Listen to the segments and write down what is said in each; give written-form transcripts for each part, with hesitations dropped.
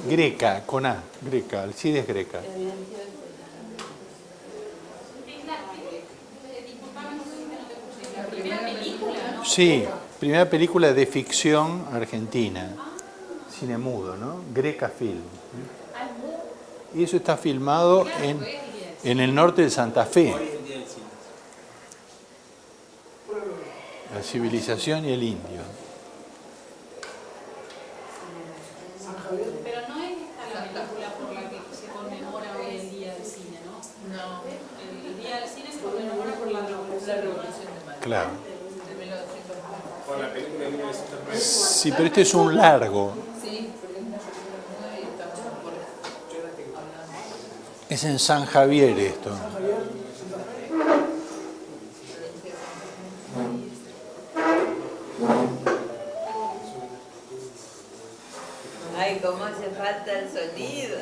Greca, con A, Greca, Alcides Greca. Sí, primera película de ficción argentina, cine mudo, ¿no? Greca Film. Y eso está filmado en el norte de Santa Fe. La civilización y el indio. Pero no es esta la película por la que se conmemora hoy el Día del Cine, ¿no? No. El Día del Cine se conmemora por la Revolución de Mayo. Claro. De 1900. Con la película de 1909. Sí, pero este es un largo. Sí, porque es una película nueva y estamos por hablando. Es en San Javier esto. Ay, cómo hace falta el sonido.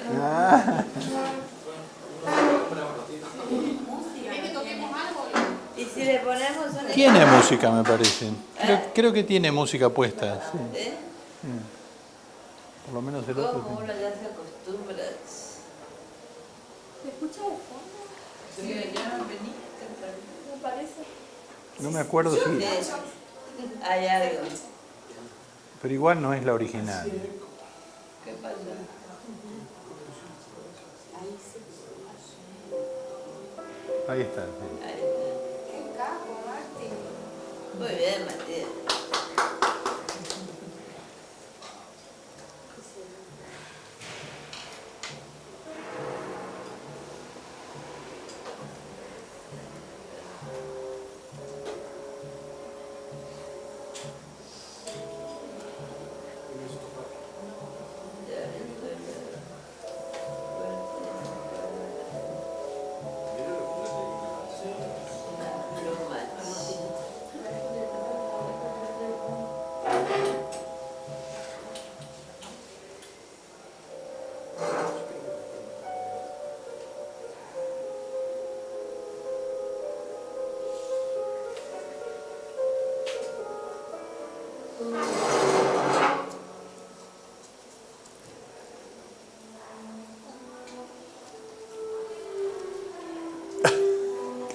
¿Querés que toquemos algo? Y si le ponemos una... Tiene música, me parece. Creo que tiene música puesta. Sí. ¿Eh? Por lo menos el otro. ¿Cómo uno ya se acostumbra? ¿Se escucha de fondo? Sí, ya vení, Me parece. No me acuerdo si. sí. Hay algo. Pero igual no es la original. ¿Qué pasa? Ahí está. Sí. Ahí está. Qué capo, Martín. Muy bien, Matías.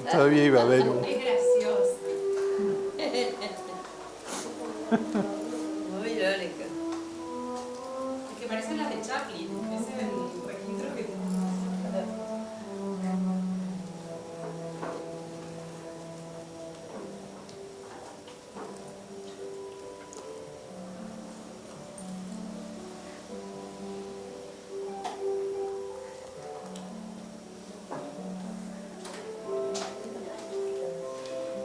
Ya estoy Todavía iba a haber un. Es gracioso. muy irónica. Es que parecen las de Chaplin. Ese es el registro que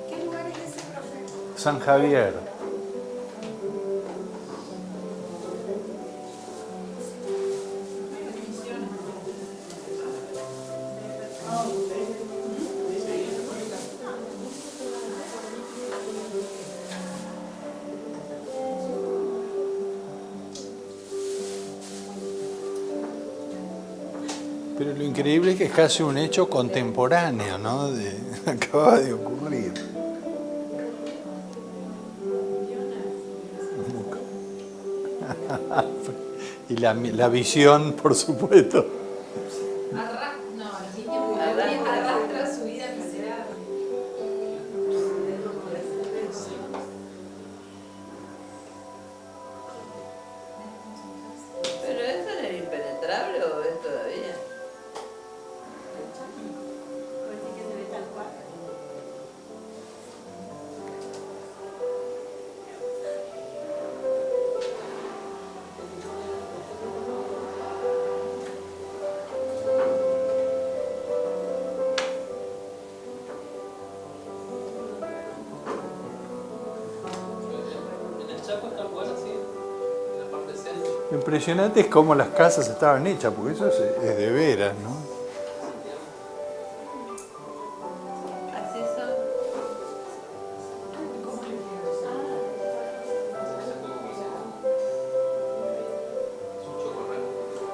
¿Qué lugar es ese, profe? San Javier. Pero lo increíble es que es casi un hecho contemporáneo, ¿no? Acaba de ocurrir. Y la visión, por supuesto. No, los indios arrastra su vida miserable. ¿Pero esto era impenetrable o es todavía? En el Chaco está bueno, sí. En la parte centro. Lo impresionante es cómo las casas estaban hechas, porque eso es de veras, ¿no? Así son.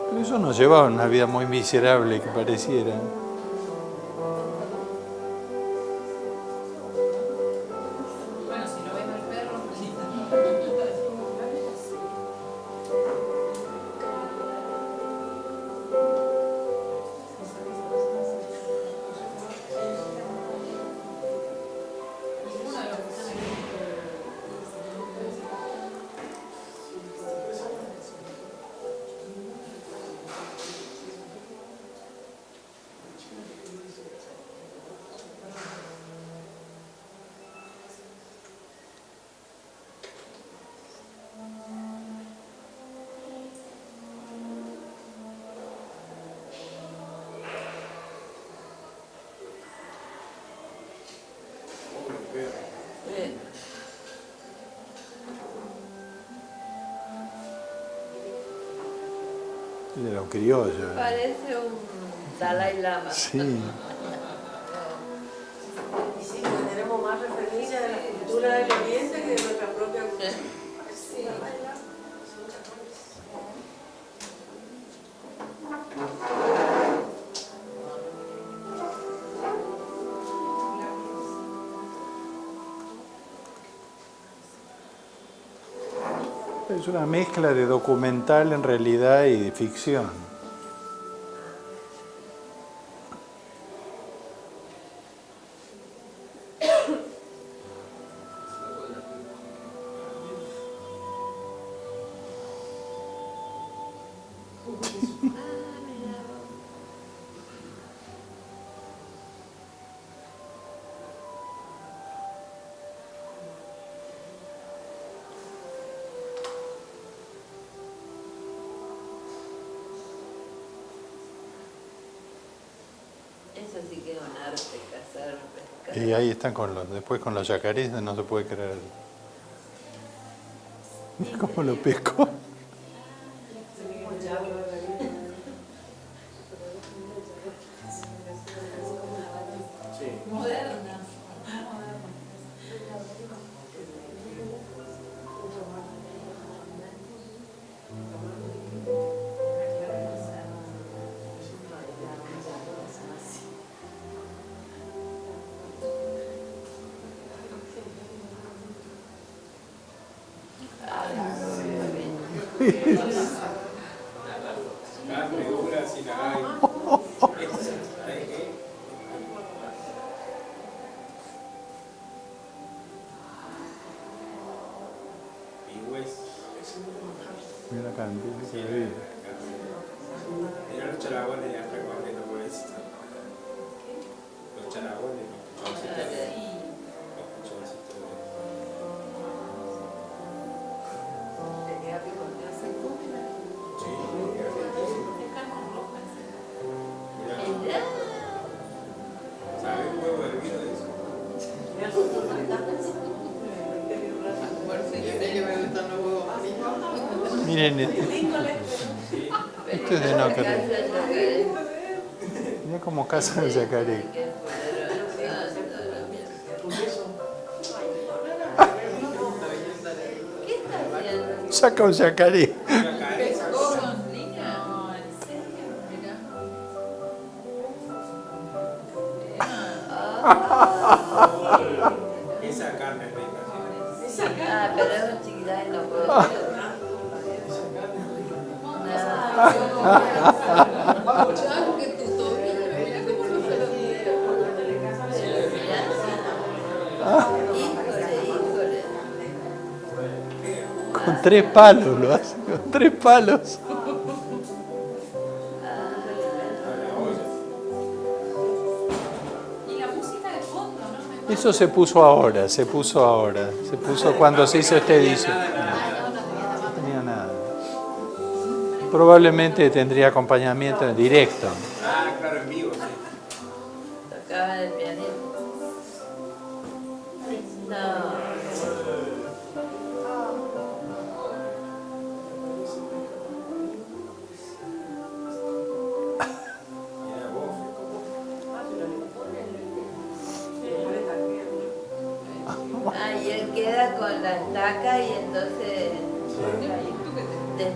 Pero eso nos llevaba a una vida muy miserable que pareciera. Bueno, si lo ves al perro, Era un criollo. Parece un Dalai Lama. Sí. Y sí, que tenemos más referencia de la cultura del Oriente que de nuestra propia cultura. Sí. Es una mezcla de documental en realidad y de ficción. Eso sí que es un arte, cazar, pescar. Y ahí están después con los yacarés, no se puede creer. ¿Cómo lo pesco? Moderna. Carne dura, sin hay. Y hueso. Mira acá, empieza a ver. Mira los charagones ya están cogiendo por eso. Los charagones, los puchoncitos. Los puchoncitos. Te queda picoteado. Sí, Mirá. ¿sabes? Huevo hervido de eso. Miren, esto es de no creer. Mira cómo caza el yacaré. ¿Qué está haciendo? Saca un yacaré. ¿Con línea? No, en serio, mirá. Esa carne es rica. Ah, pero es un chiquitán y no puedo hacer. Chaco, que tu tobillo, mirá cómo lo Híjole. Con 3 palos lo hace, con 3 palos. Y la música de fondo, ¿no? Eso se puso ahora. Se puso cuando se hizo esta edición. No tenía nada. Probablemente tendría acompañamiento en directo. Ah, claro, en vivo, sí. Tocaba el pianito. No. Mira vos. Ah, y él queda con la estaca y entonces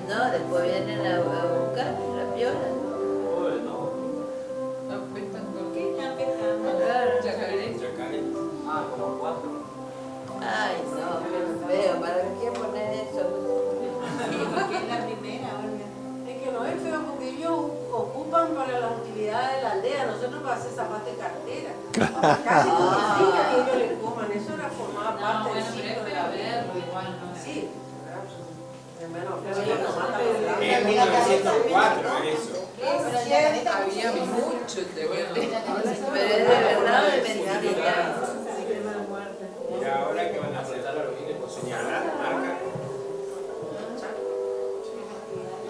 no, después vienen a buscar la piola. Claro. Yacaré. Ay, no, qué feo, ¿para qué poner eso? Porque es la primera, Olga. Es que no es feo porque ellos ocupan para las actividades de la aldea, nosotros para hacer zapatos de cartera. Casi significa que ellos le coman, eso era formaba No, parte bueno, del pero es ciclo de feo la vida. verlo igual, ¿no? Sí, hermano, pero ellos no matan los Es 1904, eso. Había mucho te voy a Pero es de verdad o de mentirita. Mira ahora que van a hacer señalar, marca.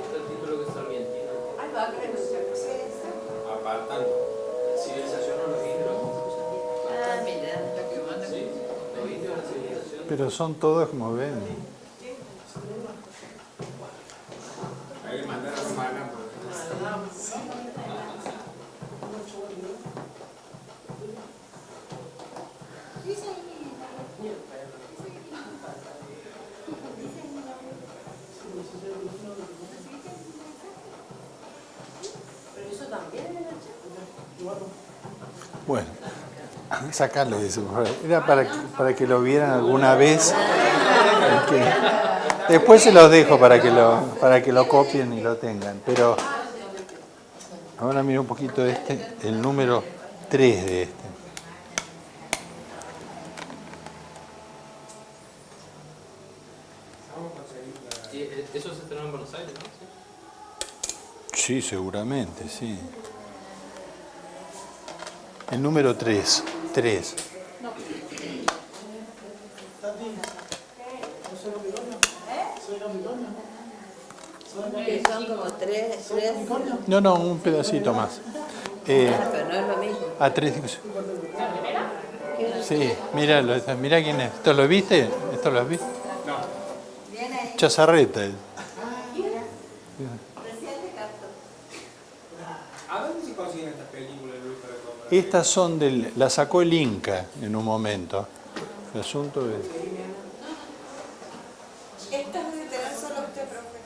Este título que es argentino. Ay, va, que no se Apartando. Civilización o los indios. Ah, mira. Sí, los indios de la civilización. Pero son todos como ven. Hay que mandar a Romana porque Pero eso también en el chat. Bueno, sacarlo de eso, por favor. Era para que lo vieran alguna vez. Después se los dejo para que lo copien y lo tengan. Pero ahora mira un poquito el número 3 de este. Y eso se estrenó en Buenos Aires, ¿no? Sí, seguramente, sí. El número 3. 3. Que son como tres. No, un pedacito más. Pero no es lo mismo. A 3. Sí, míralo, mira quién es. ¿Esto lo viste? ¿Esto lo has visto? No. Chazarreta. ¿A dónde se consiguen estas películas, Luis, para comprar? Estas son la sacó el Inca en un momento. El asunto es... Estas debe tener solo usted, profe.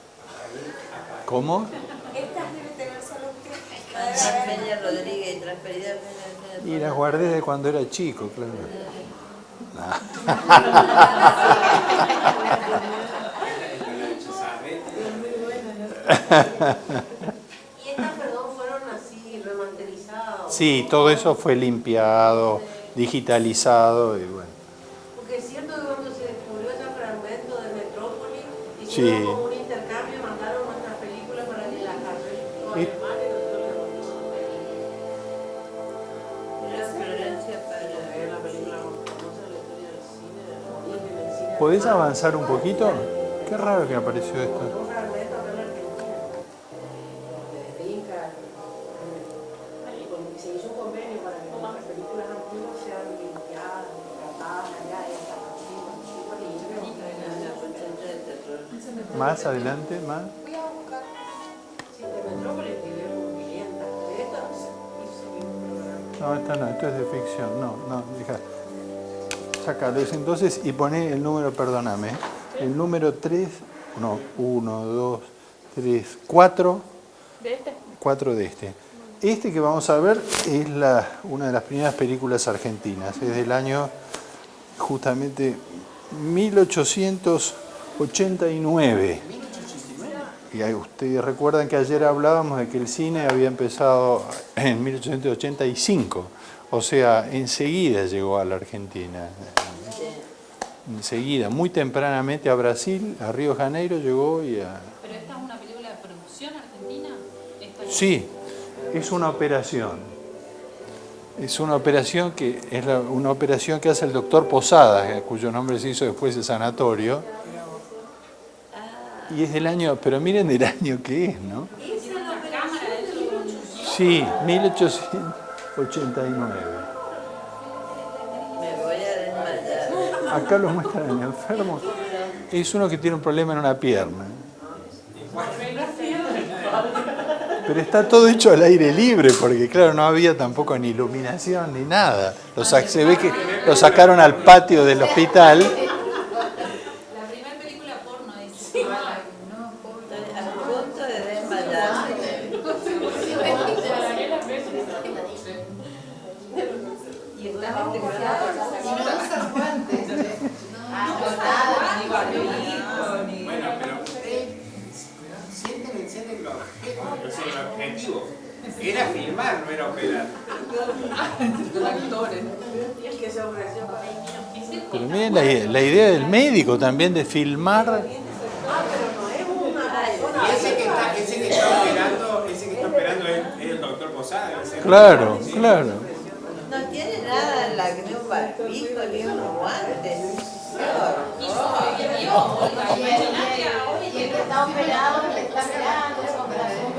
¿Cómo? Estas debe tener solo usted. Además, Peña Rodríguez y transferida Peña. Y las guardé de cuando era chico, claro. Y estas, perdón, fueron así remasterizadas. Sí, todo eso fue limpiado, digitalizado y bueno. Porque es cierto que cuando se descubrió ese fragmento de Metrópolis, Sí. hicieron como un intercambio y mandaron nuestras películas para que las arreglen los Y- alemanes y nosotros las mandamos. Mira Florencia Es para. la película más famosa de la historia del cine, del origen del cine. ¿Podés avanzar un poquito? Qué raro que apareció esto. Un fragmento acá en la Argentina. De Inca. Se hizo un convenio para que las películas antiguas sean limpiadas, tratadas allá, y hasta Más adelante, más. Voy a buscar. Sí, de Metrópolis vivieron 500. De esta no se hizo. No, esta no, esto es de ficción. No, deja. Sácalo ese entonces y poné el número, perdóname. El número 3, no, 1, 2, 3, 4. ¿De este? 4 de este. Este que vamos a ver es una de las primeras películas argentinas. Es del año justamente 1889. Y ahí ustedes recuerdan que ayer hablábamos de que el cine había empezado en 1885. O sea, enseguida llegó a la Argentina. Enseguida, muy tempranamente a Brasil, a Río de Janeiro llegó y a... ¿Pero esta es una película de producción argentina? Sí, es una operación. Es una operación que es una operación que hace el doctor Posadas, cuyo nombre se hizo después de sanatorio. Y es del año, pero miren del año que es, ¿no? Sí, 1889. Me voy a desmayar. Acá lo muestran en enfermo. Es uno que tiene un problema en una pierna. Pero está todo hecho al aire libre, porque claro, no había tampoco ni iluminación ni nada. Se ve que lo sacaron al patio del hospital. La primera película porno es Estoy a punto de desmayar. Y estás integrado. Bueno, pero sienten el objetivo. Era filmar, no era operar. Y el que se ofreció para ir. Pero miren la idea del médico también de filmar. Ah, pero no es una persona. Y ese que está operando es el doctor Posada. debe ser. Claro, claro. No tiene nada en ni un barbijo ni unos guantes. Y el que está operado, el que está operando, esa operación.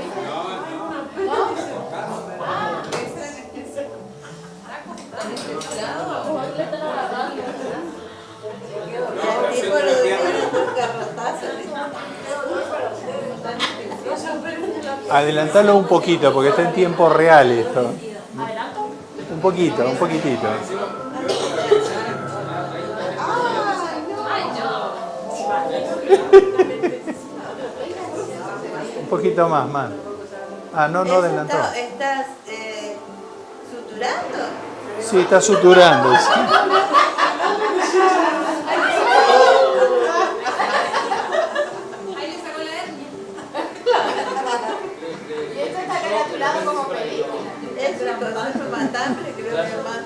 El tipo lo dieron un garrotazo. No se ofrecen en la Adelantalo un poquito, porque está en tiempo real esto. ¿Adelanto? Un poquito, un poquitito. Ay, yo. Un poquito más. Ah, no adelantó. ¿Estás suturando? Sí, está suturando. Sí. Ahí le sacó la hernia. Y esto está caratulado como película. Eso es matambre, creo que más.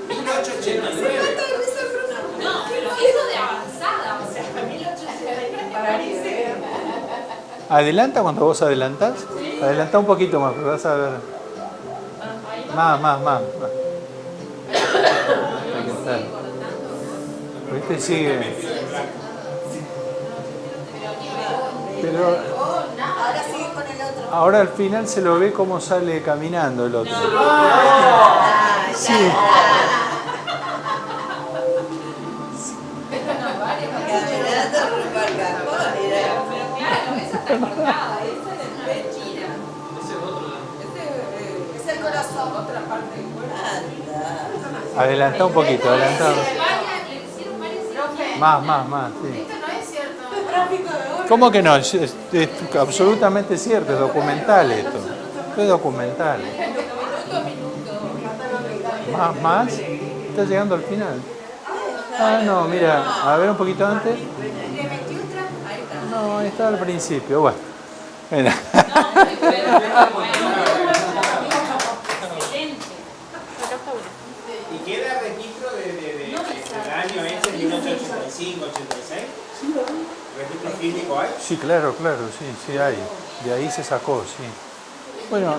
1889. No, pero hizo de avanzada, o sea, 1800. Para que vean. ¿Adelanta cuando vos adelantás? Adelanta un poquito más, porque vas a ver. Más. Ahí está. ¿Viste? Sigue. Pero Ahora sigue con el otro. ahora al final se lo ve cómo sale caminando el otro. Sí. Caminando rumbo al cajón, mira. Pero claro, esa está cortada, esa es de China. Ese es otro. Es el corazón, otra parte del cuerpo. Anda. Adelantá un poquito, adelantá. En España le hicieron parecido. Más, sí. Esto no es cierto. Tráfico de oro. ¿Cómo que no? Es absolutamente cierto, es documental esto. Esto es documental. Más. Está llegando al final. Ah, no, mira, a ver un poquito antes. No, está al principio. Bueno. Mira. No, muy bueno. Excelente. ¿Y queda registro del año ese, 1885, 86? ¿Registro físico hay? Sí, claro, sí hay. De ahí se sacó, sí. Bueno,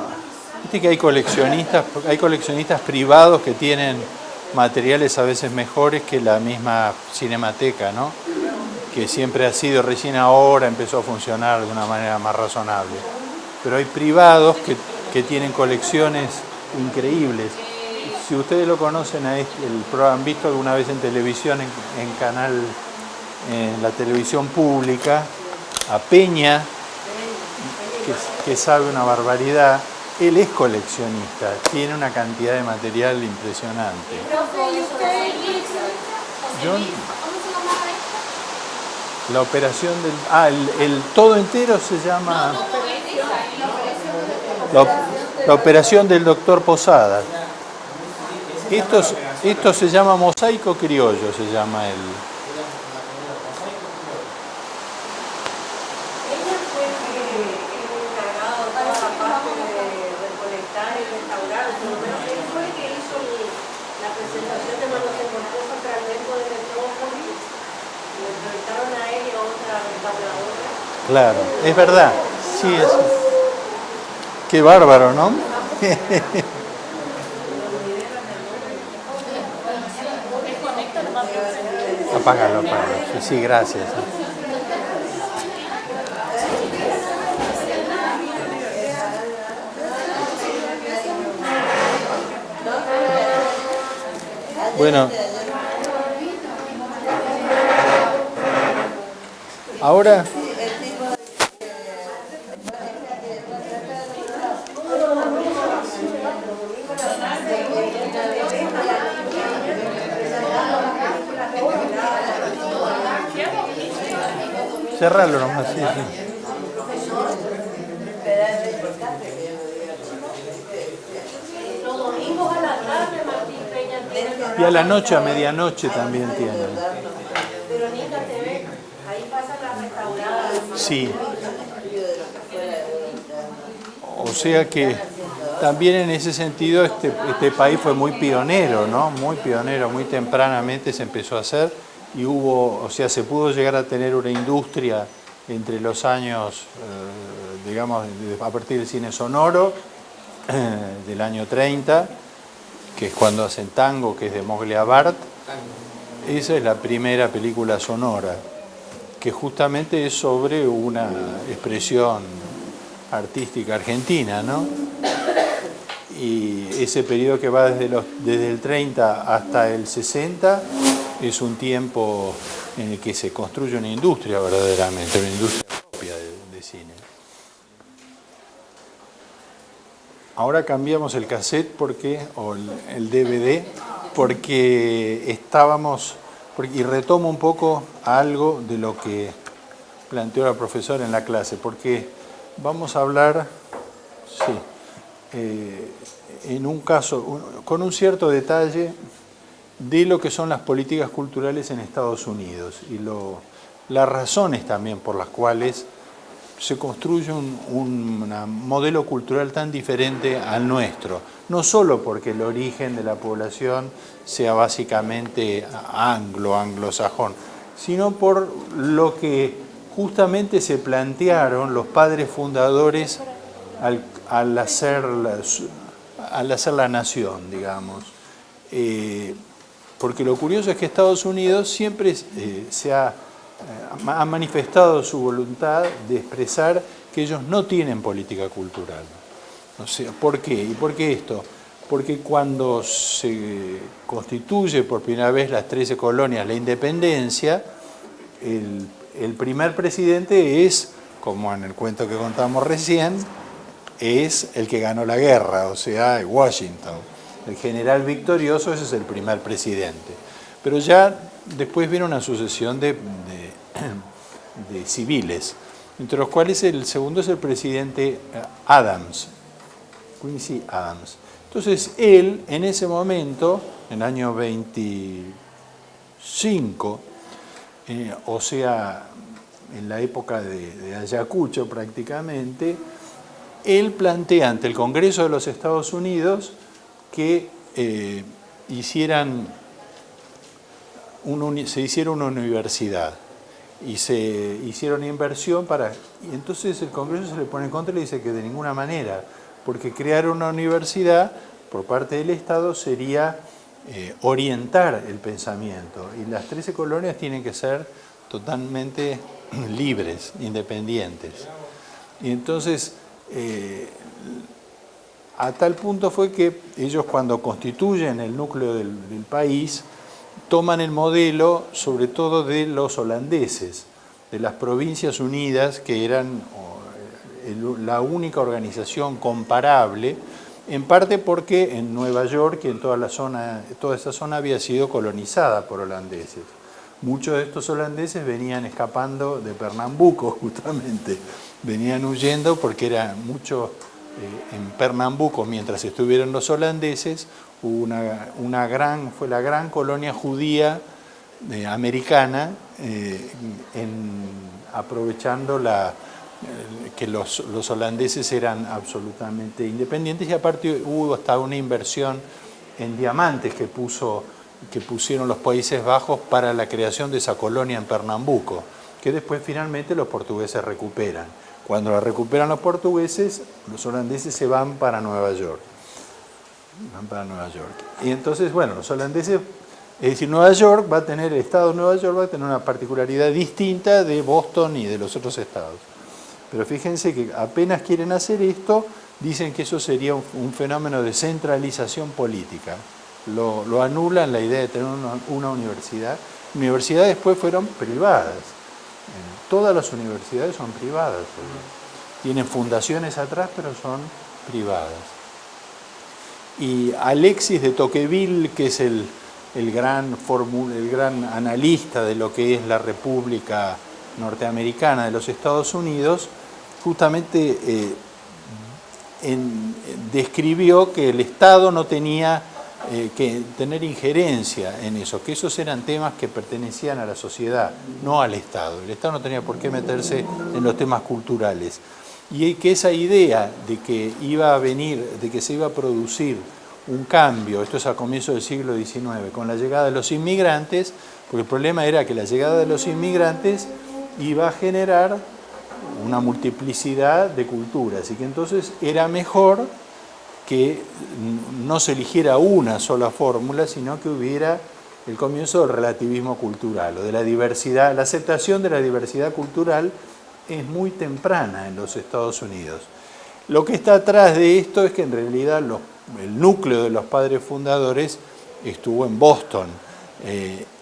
viste que hay coleccionistas privados que tienen materiales a veces mejores que la misma Cinemateca, ¿no? Que siempre ha sido, recién ahora empezó a funcionar de una manera más razonable. Pero hay privados que tienen colecciones increíbles. Si ustedes lo conocen, han visto alguna vez en televisión, en la televisión pública, a Peña, que sabe una barbaridad. Él es coleccionista, tiene una cantidad de material impresionante. Yo, la operación del... el todo entero se llama... La operación del doctor Posada. Esto se llama mosaico criollo, se llama el... Ella fue el encargado de toda la parte de recolectar y restaurar, por lo menos él fue el que hizo la presentación de Manos en Composta fragmento de Metrópolis. Lo entrevistaron a él y a otra restauradora. Claro, es verdad. Sí, es... Qué bárbaro, ¿no? Apágalo. Sí, gracias. Bueno, ahora cerrarlo nomás, sí. Los domingos a la tarde Martín Peña tiene... Y a la noche, a medianoche también tienen. Verónica TV, ahí pasan las restauradas. Sí. O sea que también en ese sentido este país fue muy pionero, ¿no? Muy pionero, muy tempranamente se empezó a hacer y se pudo llegar a tener una industria entre los años, digamos, a partir del cine sonoro, del año 30, que es cuando hacen Tango, que es de Moglia Bart. Esa es la primera película sonora, que justamente es sobre una expresión artística argentina, ¿no? Y ese periodo que va desde el 30 hasta el 60 es un tiempo en el que se construye una industria verdaderamente, una industria propia de cine. ahora cambiamos el cassette o el DVD porque y retomo un poco algo de lo que planteó la profesora en la clase, porque vamos a hablar, en un caso, con un cierto detalle, de lo que son las políticas culturales en Estados Unidos y las razones también por las cuales se construye un modelo cultural tan diferente al nuestro. No solo porque el origen de la población sea básicamente anglosajón, sino por lo que justamente se plantearon los padres fundadores al hacer la nación, digamos. Porque lo curioso es que Estados Unidos siempre ha manifestado su voluntad de expresar que ellos no tienen política cultural. O sea, ¿por qué? ¿Y por qué esto? Porque cuando se constituye por primera vez las 13 colonias la independencia, el primer presidente es, como en el cuento que contamos recién, es el que ganó la guerra, o sea, Washington. El general victorioso, ese es el primer presidente. Pero ya después viene una sucesión de civiles, entre los cuales el segundo es el presidente Adams, Quincy Adams. Entonces él, en ese momento, en el año 25, o sea, en la época de Ayacucho prácticamente, él plantea ante el Congreso de los Estados Unidos que se hiciera una universidad y se hiciera una inversión y entonces el Congreso se le pone en contra y le dice que de ninguna manera, porque crear una universidad por parte del Estado sería orientar el pensamiento, y las 13 colonias tienen que ser totalmente libres, independientes. Y entonces, a tal punto fue que ellos, cuando constituyen el núcleo del país, toman el modelo sobre todo de los holandeses, de las Provincias Unidas, que eran la única organización comparable, en parte porque en Nueva York y en toda esa zona había sido colonizada por holandeses. Muchos de estos holandeses venían escapando de Pernambuco, justamente. Venían huyendo porque era mucho en Pernambuco, mientras estuvieron los holandeses, fue la gran colonia judía americana, aprovechando que los holandeses eran absolutamente independientes, y aparte hubo hasta una inversión en diamantes que pusieron los Países Bajos para la creación de esa colonia en Pernambuco, que después finalmente los portugueses recuperan. Cuando la recuperan los portugueses, los holandeses se van para Nueva York. Y entonces, bueno, los holandeses, es decir, el estado de Nueva York va a tener una particularidad distinta de Boston y de los otros estados. Pero fíjense que apenas quieren hacer esto, dicen que eso sería un fenómeno de centralización política. Lo anulan la idea de tener una universidad. Universidades después fueron privadas. Todas las universidades son privadas. Tienen fundaciones atrás, pero son privadas. Y Alexis de Tocqueville, que es el gran analista de lo que es la República Norteamericana de los Estados Unidos, justamente describió que el Estado no tenía que tener injerencia en eso, que esos eran temas que pertenecían a la sociedad, no al Estado. El Estado no tenía por qué meterse en los temas culturales. Y que esa idea de que se iba a producir un cambio, esto es a comienzos del siglo XIX, con la llegada de los inmigrantes, porque el problema era que la llegada de los inmigrantes iba a generar una multiplicidad de culturas, y que entonces era mejor que no se eligiera una sola fórmula, sino que hubiera el comienzo del relativismo cultural, o de la diversidad. La aceptación de la diversidad cultural es muy temprana en los Estados Unidos. Lo que está atrás de esto es que en realidad el núcleo de los padres fundadores estuvo en Boston,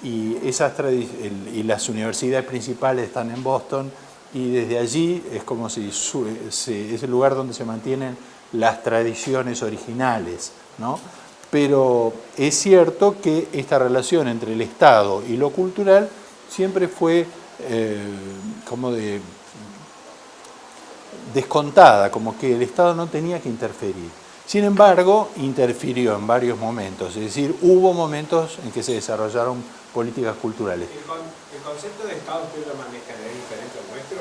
y las universidades principales están en Boston, y desde allí es como si es el lugar donde se mantienen las tradiciones originales, ¿no? Pero es cierto que esta relación entre el Estado y lo cultural siempre fue como descontada, como que el Estado no tenía que interferir. Sin embargo, interfirió en varios momentos, es decir, hubo momentos en que se desarrollaron políticas culturales. ¿El concepto de Estado usted lo maneja de diferente al nuestro?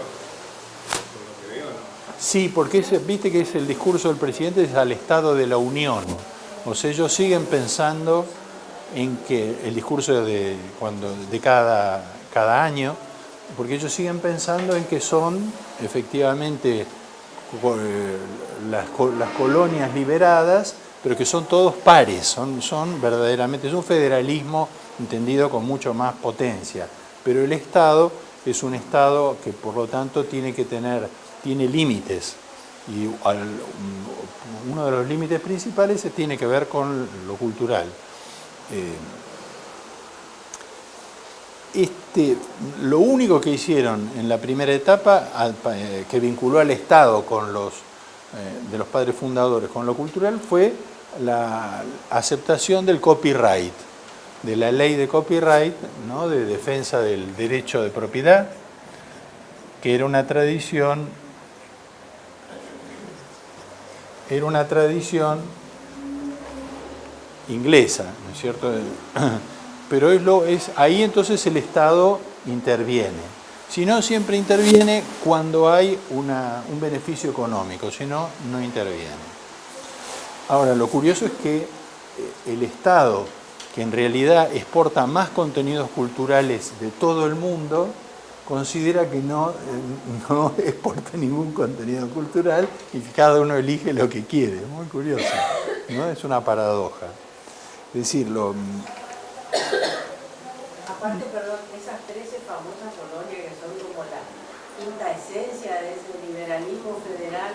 Por lo que veo, ¿no? Sí, porque viste que es el discurso del presidente es al Estado de la Unión. O sea, ellos siguen pensando en que el discurso de cada año, porque ellos siguen pensando en que son efectivamente las colonias liberadas, pero que son todos pares, son verdaderamente, es un federalismo entendido con mucho más potencia, pero el Estado es un Estado que por lo tanto tiene límites, y uno de los límites principales tiene que ver con lo cultural. Lo único que hicieron en la primera etapa, que vinculó al Estado de los padres fundadores con lo cultural, fue la aceptación del copyright, de la ley de copyright, ¿no? De defensa del derecho de propiedad, que era una tradición inglesa, ¿no es cierto? Pero ahí entonces el Estado interviene. Si no, siempre interviene cuando hay un beneficio económico, si no, no interviene. Ahora, lo curioso es que el Estado, que en realidad exporta más contenidos culturales de todo el mundo, considera que no exporta ningún contenido cultural y que cada uno elige lo que quiere. Muy curioso, ¿no? Es una paradoja. Es decir, Aparte, perdón, esas 13 famosas colonias que son como la quinta esencia de ese liberalismo federal,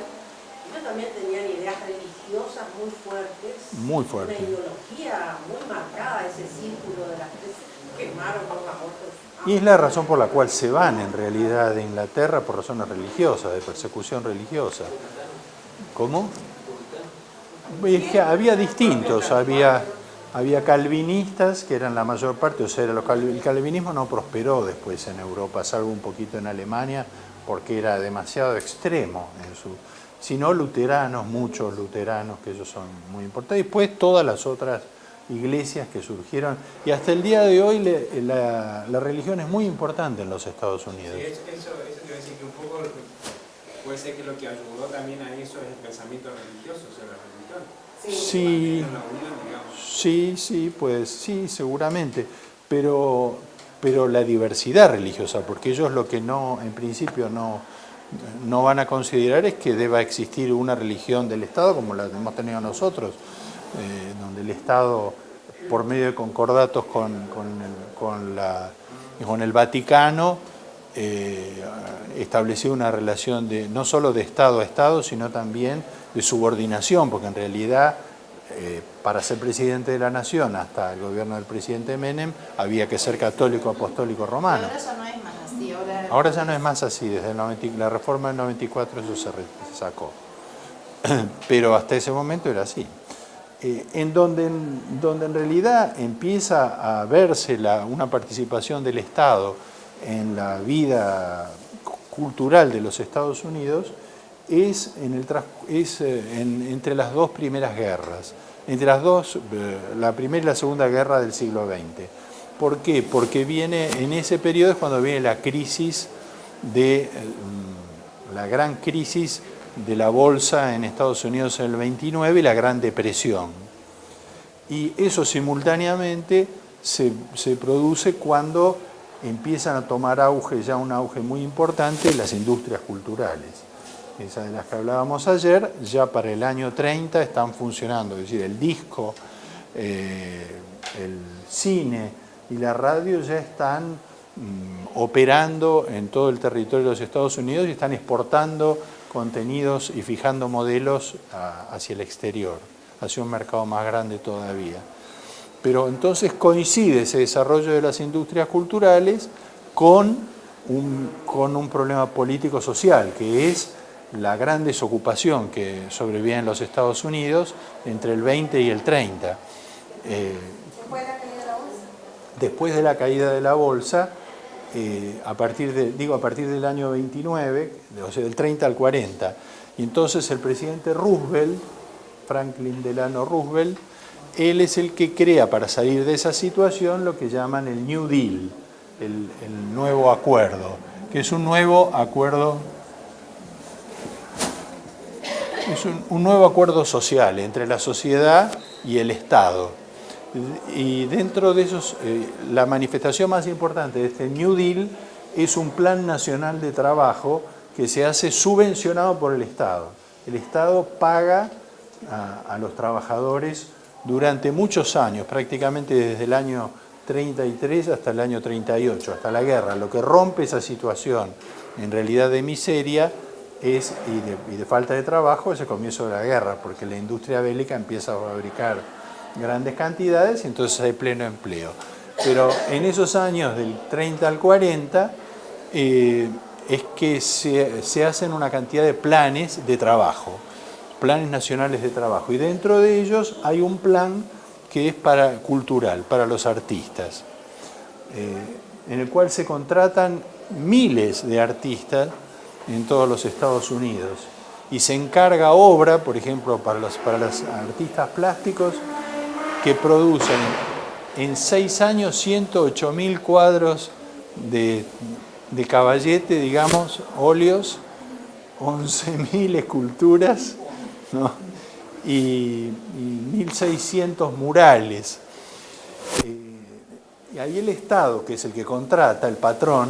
ellos también tenían ideas religiosas muy fuertes. Muy fuertes. Una ideología muy marcada, ese círculo de las 13 quemaron los abortos. Y es la razón por la cual se van en realidad de Inglaterra, por razones religiosas, de persecución religiosa. ¿Cómo? Es que había distintos, había calvinistas, que eran la mayor parte, o sea, el calvinismo no prosperó después en Europa, salvo un poquito en Alemania, porque era demasiado extremo sino luteranos, muchos luteranos, que ellos son muy importantes, y después todas las otras iglesias que surgieron, y hasta el día de hoy la religión es muy importante en los Estados Unidos. Sí, eso te iba a decir que un poco puede ser que lo que ayudó también a eso es el pensamiento religioso, o sea, la religión. Sí, La unión, digamos. sí, pues sí, seguramente, pero la diversidad religiosa, porque ellos lo que en principio no van a considerar es que deba existir una religión del Estado como la hemos tenido nosotros, donde el Estado, por medio de concordatos con el Vaticano, estableció una relación no solo de Estado a Estado, sino también de subordinación, porque en realidad para ser presidente de la nación, hasta el gobierno del presidente Menem, había que ser católico, apostólico, romano. Ahora ya no es más así. Ahora ya no es más así, desde la reforma del 94 eso se sacó. Pero hasta ese momento era así. En donde en realidad empieza a verse una participación del Estado en la vida cultural de los Estados Unidos es entre las dos primeras guerras, la primera y la segunda guerra del siglo XX. ¿Por qué? Porque en ese periodo es cuando viene la gran crisis de la bolsa en Estados Unidos en el 29 y la Gran Depresión. Y eso simultáneamente se produce cuando empiezan a tomar auge, ya un auge muy importante, las industrias culturales. Esas de las que hablábamos ayer, ya para el año 30 están funcionando, es decir, el disco, el cine y la radio ya están operando en todo el territorio de los Estados Unidos y están exportando contenidos y fijando modelos hacia el exterior, hacia un mercado más grande todavía. Pero entonces coincide ese desarrollo de las industrias culturales con un problema político-social, que es la gran desocupación que sobrevive en los Estados Unidos entre el 20 y el 30. Después de la caída de la bolsa, a partir del año 29, o sea, del 30 al 40. Y entonces el presidente Roosevelt, Franklin Delano Roosevelt, él es el que crea para salir de esa situación lo que llaman el New Deal, el nuevo acuerdo, que es un nuevo acuerdo, un nuevo acuerdo social entre la sociedad y el Estado. Y dentro de esos, la manifestación más importante de este New Deal es un plan nacional de trabajo que se hace subvencionado por el Estado. El Estado paga a los trabajadores durante muchos años, prácticamente desde el año 33 hasta el año 38, hasta la guerra. Lo que rompe esa situación en realidad de miseria y de falta de trabajo es el comienzo de la guerra, porque la industria bélica empieza a fabricar grandes cantidades y entonces hay pleno empleo. Pero en esos años del 30 al 40 es que se hacen una cantidad de planes de trabajo, planes nacionales de trabajo, y dentro de ellos hay un plan que es cultural, para los artistas, en el cual se contratan miles de artistas en todos los Estados Unidos y se encarga obra, por ejemplo, para los artistas plásticos, que producen en 6 años 108.000 cuadros de caballete, digamos, óleos, 11.000 esculturas, ¿no? y 1.600 murales. Y ahí el Estado, que es el que contrata, el patrón,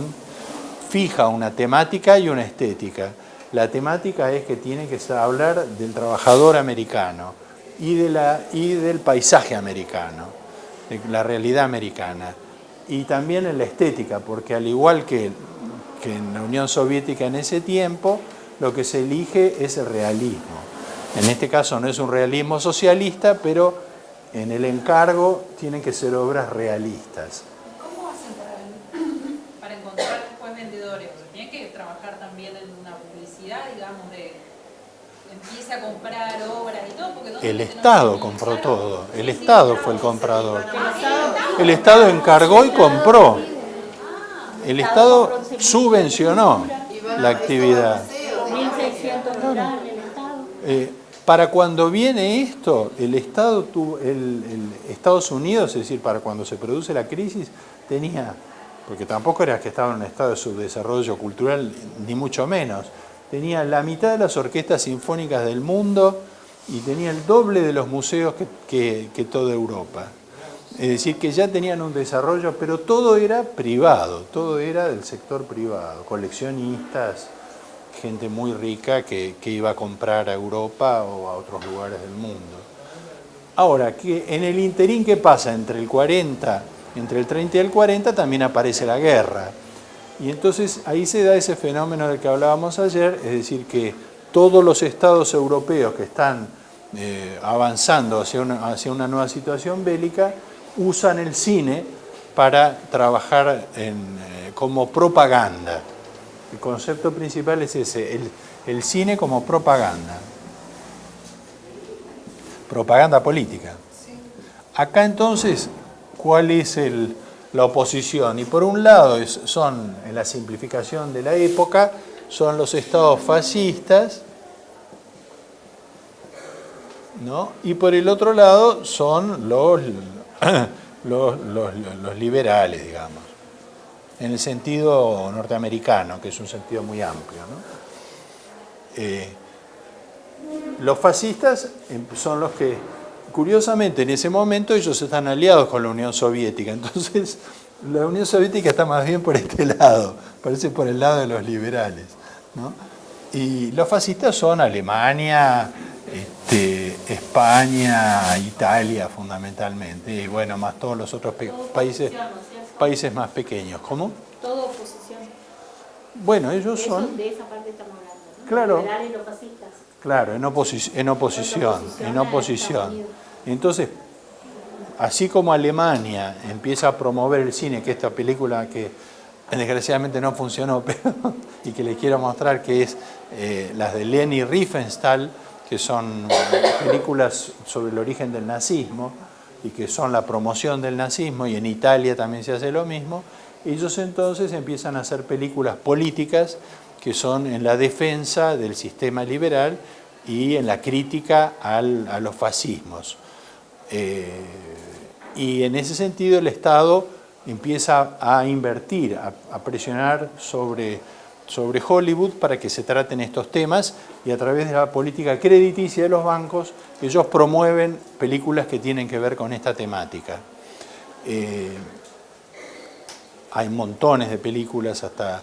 fija una temática y una estética. La temática es que tiene que hablar del trabajador americano y del paisaje americano, de la realidad americana. Y también en la estética, porque al igual que en la Unión Soviética en ese tiempo, lo que se elige es el realismo. En este caso no es un realismo socialista, pero en el encargo tienen que ser obras realistas. ¿Cómo hacen para encontrar después vendedores? O sea, tienen que trabajar también en una publicidad, digamos, de empieza a comprar obras y todo, porque el Estado compró todo, el Estado fue el comprador. El Estado encargó y compró. El Estado subvencionó la actividad. 1.600 murales, el Estado. Para cuando viene esto, el Estados Unidos, es decir, para cuando se produce la crisis, tenía, porque tampoco era que estaba en un estado de subdesarrollo cultural, ni mucho menos, tenía la mitad de las orquestas sinfónicas del mundo y tenía el doble de los museos que toda Europa. Es decir, que ya tenían un desarrollo, pero todo era privado, todo era del sector privado, coleccionistas, gente muy rica que iba a comprar a Europa o a otros lugares del mundo. Ahora, que en el interín, ¿qué pasa? Entre el 30 y el 40 también aparece la guerra. Y entonces ahí se da ese fenómeno del que hablábamos ayer, es decir, que todos los estados europeos que están avanzando hacia una nueva situación bélica usan el cine para trabajar como propaganda. El concepto principal es ese, el cine como propaganda. Propaganda política. Acá entonces, ¿cuál es la oposición? Y por un lado son, en la simplificación de la época, son los estados fascistas, ¿no? Y por el otro lado son los liberales, digamos, en el sentido norteamericano, que es un sentido muy amplio, ¿no? Los fascistas son los que, curiosamente, en ese momento ellos están aliados con la Unión Soviética, entonces la Unión Soviética está más bien por este lado, parece por el lado de los liberales, ¿no? Y los fascistas son Alemania, España, Italia fundamentalmente, y bueno, más todos los otros países más pequeños. ¿Cómo? Todo oposición. Bueno, ellos son... De esa parte estamos hablando, ¿no? Claro. Los liberales y los fascistas. Claro, en oposición. Entonces, así como Alemania empieza a promover el cine, que esta película que desgraciadamente no funcionó, pero, y que les quiero mostrar, que es las de Leni Riefenstahl, que son películas sobre el origen del nazismo y que son la promoción del nazismo, y en Italia también se hace lo mismo. Ellos entonces empiezan a hacer películas políticas que son en la defensa del sistema liberal y en la crítica a los fascismos. Y en ese sentido el Estado empieza a invertir, a presionar sobre Hollywood para que se traten estos temas, y a través de la política crediticia de los bancos ellos promueven películas que tienen que ver con esta temática. Hay montones de películas hasta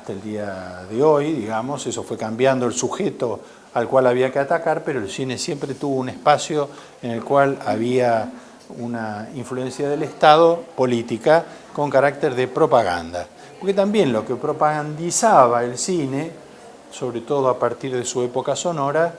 el día de hoy, digamos. Eso fue cambiando el sujeto al cual había que atacar, pero el cine siempre tuvo un espacio en el cual había una influencia del Estado política con carácter de propaganda. Porque también lo que propagandizaba el cine, sobre todo a partir de su época sonora,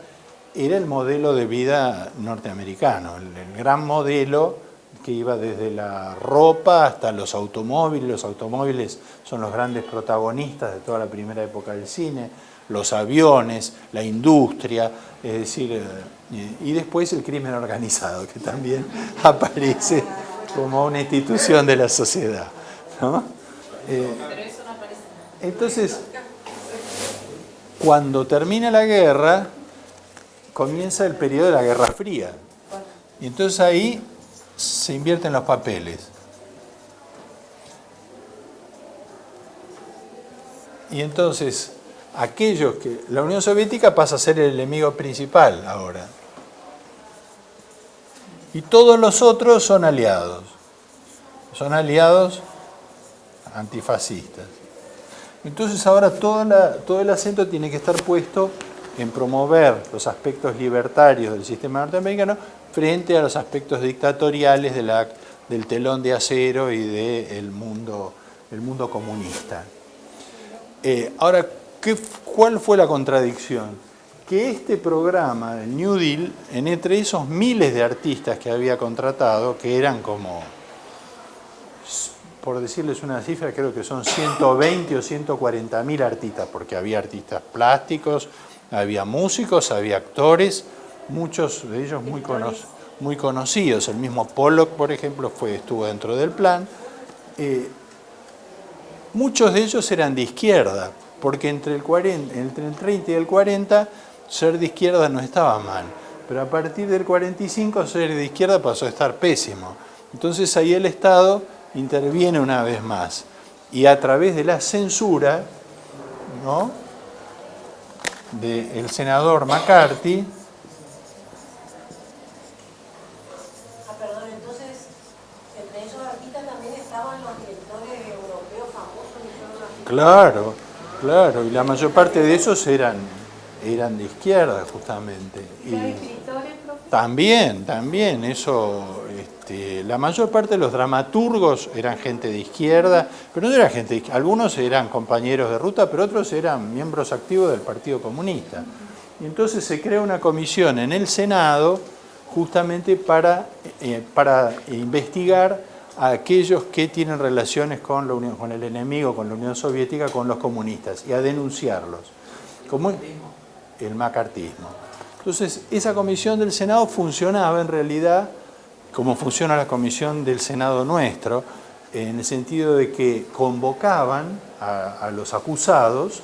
era el modelo de vida norteamericano, el gran modelo que iba desde la ropa hasta los automóviles. Los automóviles son los grandes protagonistas de toda la primera época del cine, los aviones, la industria, es decir, y después el crimen organizado, que también aparece como una institución de la sociedad, ¿no? Pero eso no aparece. Entonces, cuando termina la guerra, comienza el periodo de la Guerra Fría. Y entonces ahí se invierten los papeles. Y entonces, aquellos que... La Unión Soviética pasa a ser el enemigo principal ahora. Y todos los otros son aliados. Son aliados antifascistas. Entonces ahora todo el acento tiene que estar puesto en promover los aspectos libertarios del sistema norteamericano frente a los aspectos dictatoriales del telón de acero y del mundo comunista. Ahora, ¿cuál fue la contradicción? Que este programa, el New Deal, entre esos miles de artistas que había contratado, que eran como, por decirles una cifra, creo que son 120 o 140.000 artistas, porque había artistas plásticos, había músicos, había actores, muchos de ellos muy conocidos. El mismo Pollock, por ejemplo, estuvo dentro del plan. Muchos de ellos eran de izquierda, porque entre el 30 y el 40 ser de izquierda no estaba mal, pero a partir del 45 ser de izquierda pasó a estar pésimo. Entonces ahí el Estado interviene una vez más, y a través de la censura, ¿no?, del senador McCarthy. Perdón, entonces, entre esos artistas también estaban los directores europeos famosos que fueron así. Claro, y la mayor parte de esos eran de izquierda, justamente. ¿Y hay escritores, profe? También, eso, la mayor parte de los dramaturgos eran gente de izquierda, pero no era gente de izquierda. Algunos eran compañeros de ruta, pero otros eran miembros activos del Partido Comunista. Y entonces se crea una comisión en el Senado justamente para investigar a aquellos que tienen relaciones con el enemigo, con la Unión Soviética, con los comunistas, y a denunciarlos. Como el macartismo. Entonces, esa comisión del Senado funcionaba en realidad como funciona la comisión del Senado nuestro, en el sentido de que convocaban a los acusados,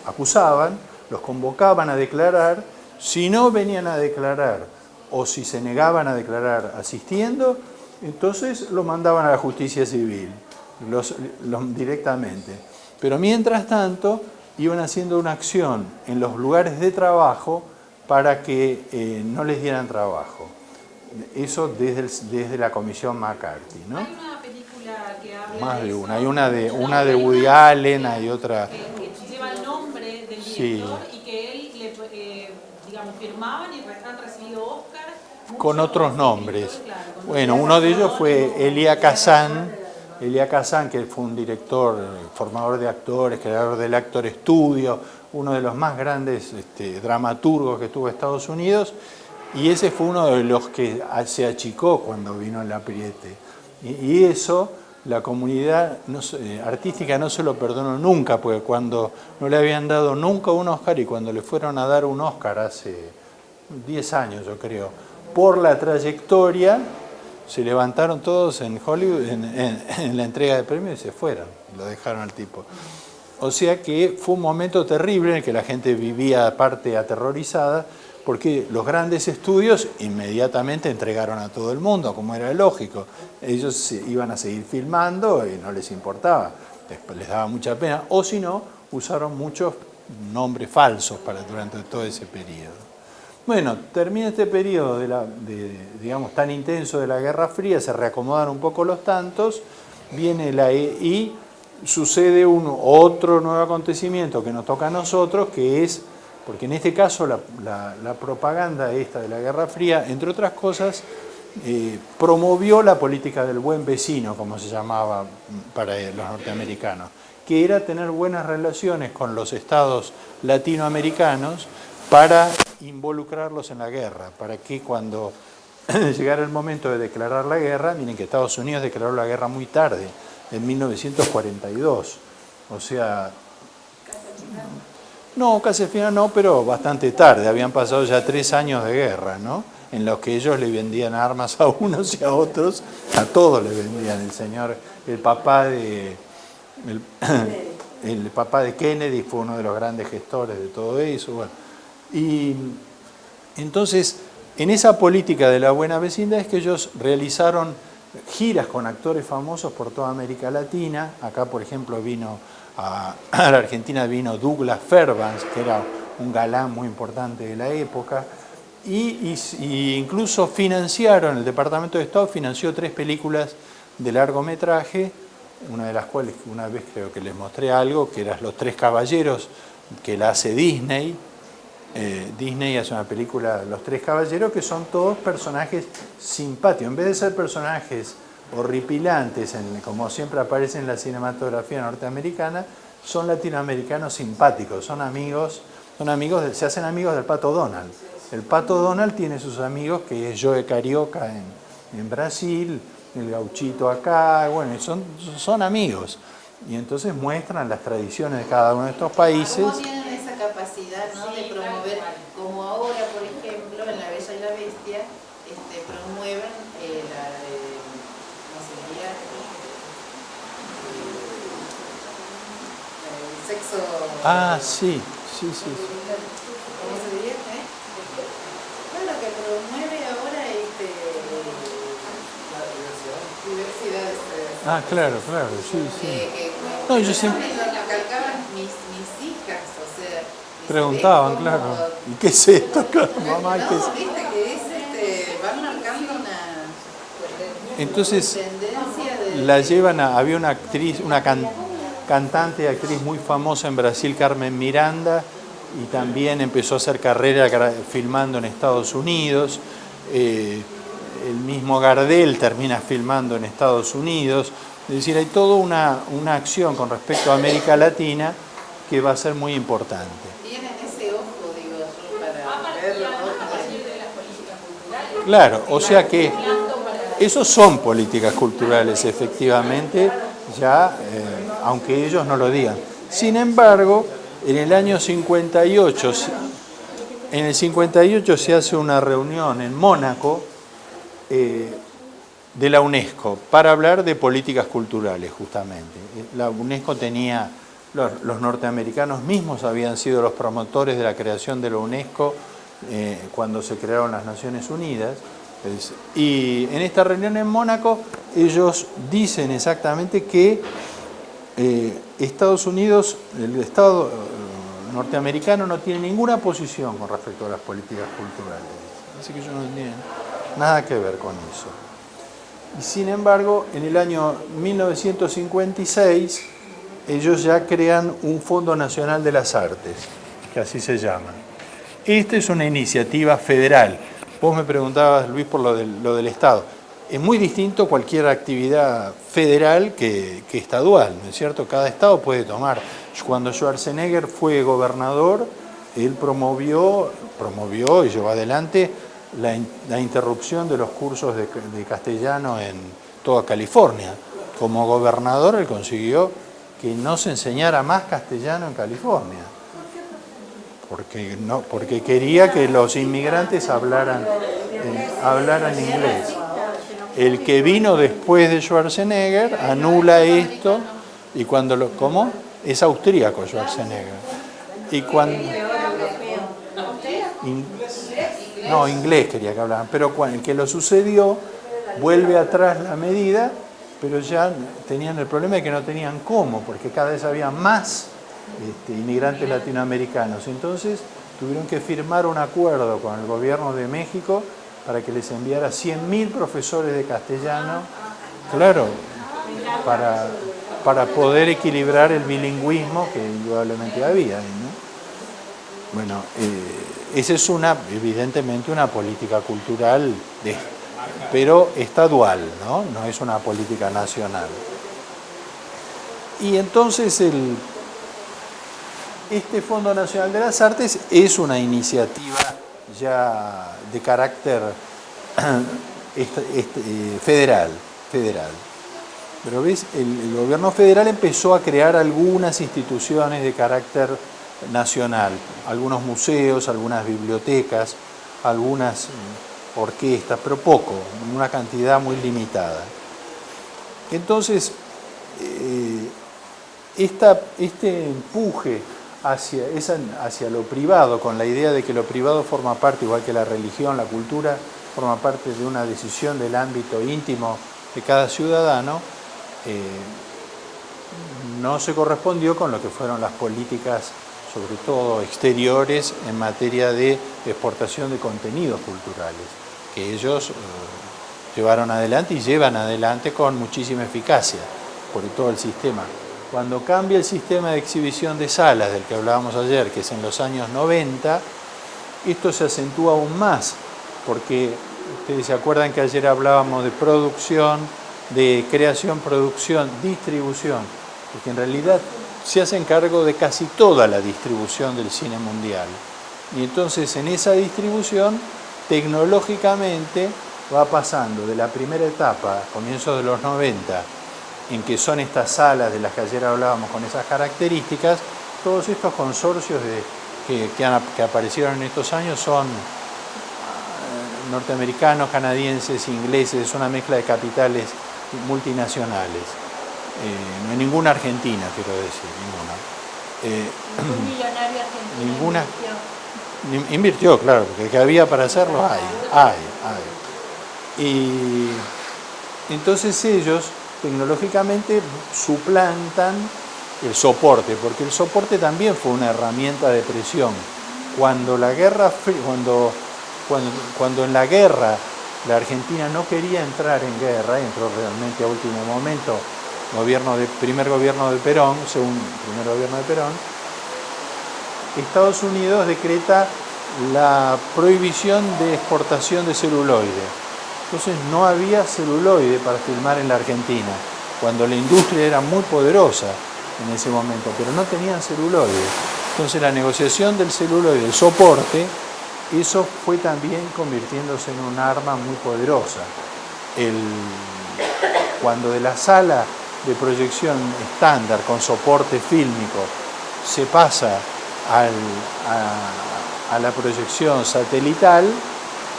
los convocaban a declarar. Si no venían a declarar o si se negaban a declarar asistiendo, entonces los mandaban a la justicia civil directamente. Pero mientras tanto iban haciendo una acción en los lugares de trabajo para que no les dieran trabajo. Eso desde la comisión McCarthy, ¿no? Hay una película que habla Más de eso. una. Hay una de Woody Allen, hay otra. Que lleva el nombre del director, Sí. Y que él, digamos, firmaban y han recibido Oscar. Con otros nombres. Claro, con Bueno, otros uno de ellos fue nombres. Elia Kazan, que fue un director, formador de actores, creador del Actor Studio, uno de los más grandes dramaturgos que tuvo Estados Unidos, y ese fue uno de los que se achicó cuando vino el apriete. Y eso la comunidad artística no se lo perdonó nunca, porque cuando no le habían dado nunca un Oscar y cuando le fueron a dar un Oscar hace 10 años, yo creo, por la trayectoria, se levantaron todos en Hollywood en la entrega de premios y se fueron, lo dejaron al tipo. O sea que fue un momento terrible en el que la gente vivía aparte aterrorizada, porque los grandes estudios inmediatamente entregaron a todo el mundo, como era lógico. Ellos iban a seguir filmando y no les importaba, les daba mucha pena, o si no, usaron muchos nombres falsos durante todo ese periodo. Bueno, termina este periodo digamos, tan intenso de la Guerra Fría, se reacomodan un poco los tantos, viene y sucede otro nuevo acontecimiento que nos toca a nosotros, que es, porque en este caso la propaganda esta de la Guerra Fría, entre otras cosas, promovió la política del buen vecino, como se llamaba para los norteamericanos, que era tener buenas relaciones con los estados latinoamericanos para involucrarlos en la guerra, para que cuando llegara el momento de declarar la guerra, miren que Estados Unidos declaró la guerra muy tarde, en 1942, o sea, no, casi al final no, pero bastante tarde, habían pasado ya 3 años de guerra, ¿no? En los que ellos le vendían armas a unos y a otros, a todos le vendían. El papá de Kennedy fue uno de los grandes gestores de todo eso, bueno. Y entonces, en esa política de la buena vecindad es que ellos realizaron giras con actores famosos por toda América Latina. Acá, por ejemplo, a la Argentina vino Douglas Fairbanks, que era un galán muy importante de la época, y incluso el Departamento de Estado financió 3 películas de largometraje, una de las cuales una vez creo que les mostré algo, que eran Los Tres Caballeros, que la hace Disney. Disney hace una película, Los Tres Caballeros, que son todos personajes simpáticos. En vez de ser personajes horripilantes, como siempre aparece en la cinematografía norteamericana, son latinoamericanos simpáticos, se hacen amigos del Pato Donald. El Pato Donald tiene sus amigos, que es Joe Carioca en Brasil, el Gauchito acá, bueno, son amigos. Y entonces muestran las tradiciones de cada uno de estos países. ¿Cómo tienen esa capacidad, ¿no?, de promover, como ahora, por ejemplo, en La Bella y la Bestia, promueven ¿cómo se diría? El sexo... Ah, sí. ¿Cómo se diría? Bueno, que promueve ahora diversidad. Ah, claro, sí. No, yo siempre... Calcaban mis hijas, o sea... Preguntaban, claro, ¿y qué es esto? Mamá, ¿qué es? No, viste que van marcando una... Entonces, tendencia de... la llevan había una actriz, cantante y actriz muy famosa en Brasil, Carmen Miranda, y también empezó a hacer carrera filmando en Estados Unidos. El mismo Gardel termina filmando en Estados Unidos. Es decir, hay toda una acción con respecto a América Latina que va a ser muy importante. Tienen ese ojo, digo yo, para verlo. A partir de las políticas culturales. Claro, o sea que esos son políticas culturales, efectivamente, ya, aunque ellos no lo digan. Sin embargo, en el año 58, se hace una reunión en Mónaco de la UNESCO para hablar de políticas culturales, justamente. La UNESCO tenía, los norteamericanos mismos habían sido los promotores de la creación de la UNESCO cuando se crearon las Naciones Unidas. Y en esta reunión en Mónaco ellos dicen exactamente que Estados Unidos, el Estado norteamericano no tiene ninguna posición con respecto a las políticas culturales. Así que ellos no tienen nada que ver con eso. Y sin embargo, en el año 1956 ellos ya crean un Fondo Nacional de las Artes, que así se llama. Esta es una iniciativa federal. Vos me preguntabas, Luis, por lo del Estado. Es muy distinto cualquier actividad federal que estadual, ¿no es cierto? Cada estado puede tomar. Cuando Schwarzenegger fue gobernador, él promovió y llevó adelante la interrupción de los cursos de castellano en toda California. como gobernador él consiguió que no se enseñara más castellano en California, porque quería que los inmigrantes hablaran inglés. El que vino después de Schwarzenegger anula esto y cuando ¿cómo? Es austríaco Schwarzenegger. Y cuando inglés quería que hablaran, pero el que lo sucedió vuelve atrás la medida, pero ya tenían el problema de que no tenían cómo, porque cada vez había más inmigrantes latinoamericanos. Entonces tuvieron que firmar un acuerdo con el gobierno de México para que les enviara 100.000 profesores de castellano, claro, para poder equilibrar el bilingüismo que indudablemente había, ¿no? Bueno, esa es evidentemente una política cultural, pero estadual, ¿no? No es una política nacional. Y entonces este Fondo Nacional de las Artes es una iniciativa ya de carácter federal. Pero ves, el gobierno federal empezó a crear algunas instituciones de carácter nacional, algunos museos, algunas bibliotecas, algunas orquestas, pero poco, una cantidad muy limitada. Entonces, este empuje hacia lo privado, con la idea de que lo privado forma parte, igual que la religión, la cultura, forma parte de una decisión del ámbito íntimo de cada ciudadano, no se correspondió con lo que fueron las políticas, sobre todo exteriores, en materia de exportación de contenidos culturales, que ellos llevaron adelante y llevan adelante con muchísima eficacia por todo el sistema. Cuando cambia el sistema de exhibición de salas del que hablábamos ayer, que es en los años 90, esto se acentúa aún más, porque ustedes se acuerdan que ayer hablábamos de producción, de creación, producción, distribución, porque en realidad se hacen cargo de casi toda la distribución del cine mundial. Y entonces en esa distribución, tecnológicamente, va pasando de la primera etapa, comienzos de los 90, en que son estas salas de las que ayer hablábamos con esas características, todos estos consorcios que aparecieron en estos años son norteamericanos, canadienses, ingleses, es una mezcla de capitales multinacionales. No hay ninguna argentina, quiero decir, ninguna. Un millonario argentino Ninguna invirtió, claro, porque que había para hacerlo hay. Y entonces ellos tecnológicamente suplantan el soporte, porque el soporte también fue una herramienta de presión. Cuando en la guerra la Argentina no quería entrar en guerra, entró realmente a último momento, primer gobierno de Perón, Estados Unidos decreta la prohibición de exportación de celuloide. Entonces no había celuloide para filmar en la Argentina, cuando la industria era muy poderosa en ese momento, pero no tenían celuloide. Entonces la negociación del celuloide, el soporte, eso fue también convirtiéndose en un arma muy poderosa. Cuando de la sala de proyección estándar con soporte fílmico se pasa a la proyección satelital,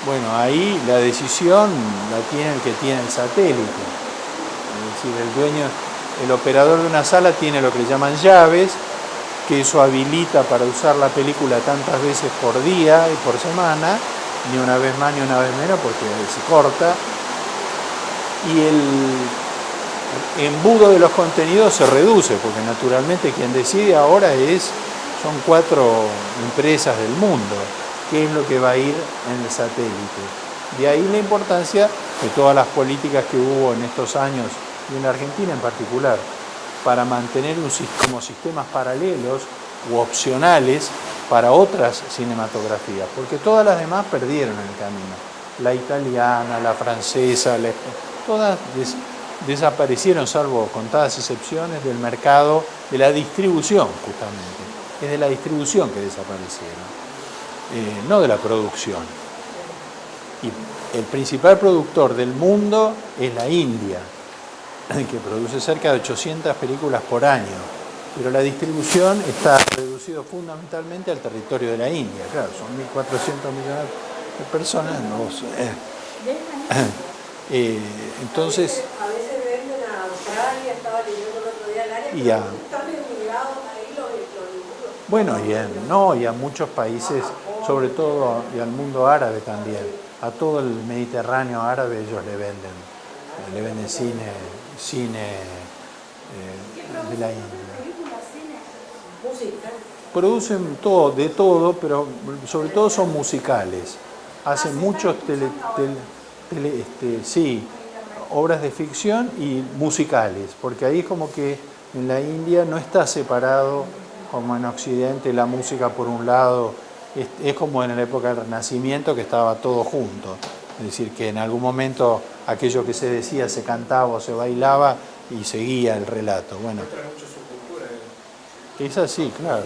bueno, ahí la decisión la tiene el que tiene el satélite. Es decir, el operador de una sala tiene lo que le llaman llaves, que eso habilita para usar la película tantas veces por día y por semana, ni una vez más ni una vez menos, porque se corta. Y el embudo de los contenidos se reduce, porque naturalmente quien decide ahora son 4 empresas del mundo, qué es lo que va a ir en el satélite. De ahí la importancia de todas las políticas que hubo en estos años, y en la Argentina en particular, para mantener como sistemas paralelos u opcionales para otras cinematografías, porque todas las demás perdieron el camino. La italiana, la francesa, todas desaparecieron, salvo contadas excepciones, del mercado de la distribución, justamente. Es de la distribución que desaparecieron, no de la producción. Y el principal productor del mundo es la India. que produce cerca de 800 películas por año, pero la distribución está reducido fundamentalmente al territorio de la India. Claro, son 1.400 millones de personas. Entonces, a veces venden a Australia, estaba leyendo el otro día el área, y pero están emigrados ahí los bueno, y a muchos países, sobre todo, y al mundo árabe también, a todo el Mediterráneo árabe ellos le venden cine de la India. música. Producen todo, de todo, pero sobre todo son musicales. Hacen muchos obras de ficción y musicales, porque ahí es como que en la India no está separado como en Occidente la música por un lado, es como en la época del Renacimiento que estaba todo junto. Es decir, que en algún momento aquello que se decía se cantaba o se bailaba y seguía el relato. Bueno, es así, claro.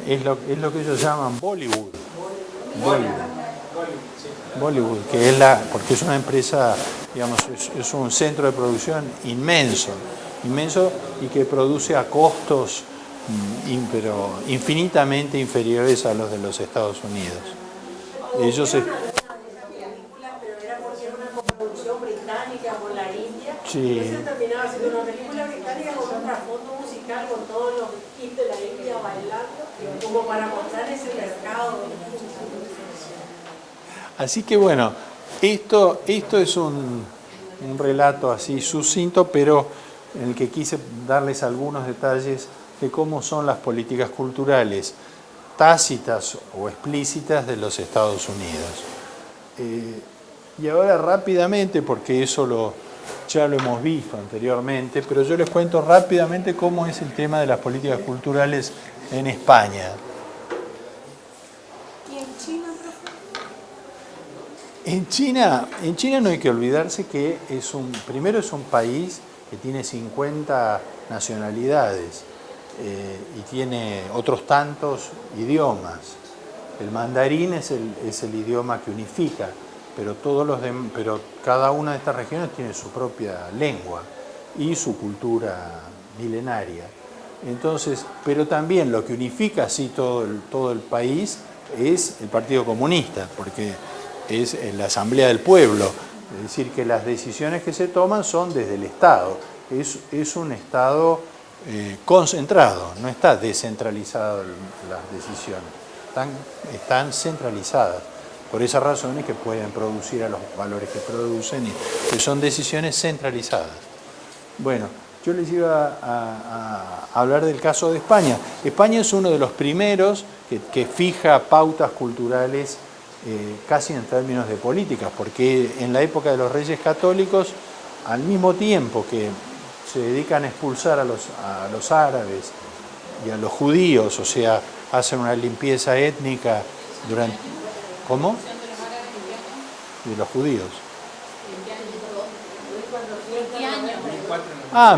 Es lo que ellos llaman Bollywood. Bollywood, que es porque es una empresa, digamos, es un centro de producción inmenso y que produce a costos pero infinitamente inferiores a los de los Estados Unidos. Ellos Pero era porque era una coproducción británica con la India. Sí. Entonces terminaba siendo una película británica con un trasfondo musical con todos los hits de la India bailando, como para mostrar ese mercado. Así que bueno, esto es un relato así sucinto, pero en el que quise darles algunos detalles de cómo son las políticas culturales tácitas o explícitas de los Estados Unidos. Y ahora rápidamente, porque eso ya lo hemos visto anteriormente, pero yo les cuento rápidamente cómo es el tema de las políticas culturales en España. ¿Y en China? En China no hay que olvidarse que primero es un país que tiene 50 nacionalidades y tiene otros tantos idiomas. El mandarín es el idioma que unifica, pero cada una de estas regiones tiene su propia lengua y su cultura milenaria. Entonces, pero también lo que unifica así todo el país es el Partido Comunista, porque es la Asamblea del Pueblo, es decir, que las decisiones que se toman son desde el Estado. Es un Estado concentrado, no está descentralizado las decisiones, están centralizadas. Por esa razón es que pueden producir a los valores que producen y que son decisiones centralizadas. Bueno, yo les iba a hablar del caso de España. España es uno de los primeros que fija pautas culturales casi en términos de políticas, porque en la época de los Reyes Católicos, al mismo tiempo que se dedican a expulsar a los árabes y a los judíos, o sea, hacen una limpieza étnica durante... ¿Cómo? De los judíos.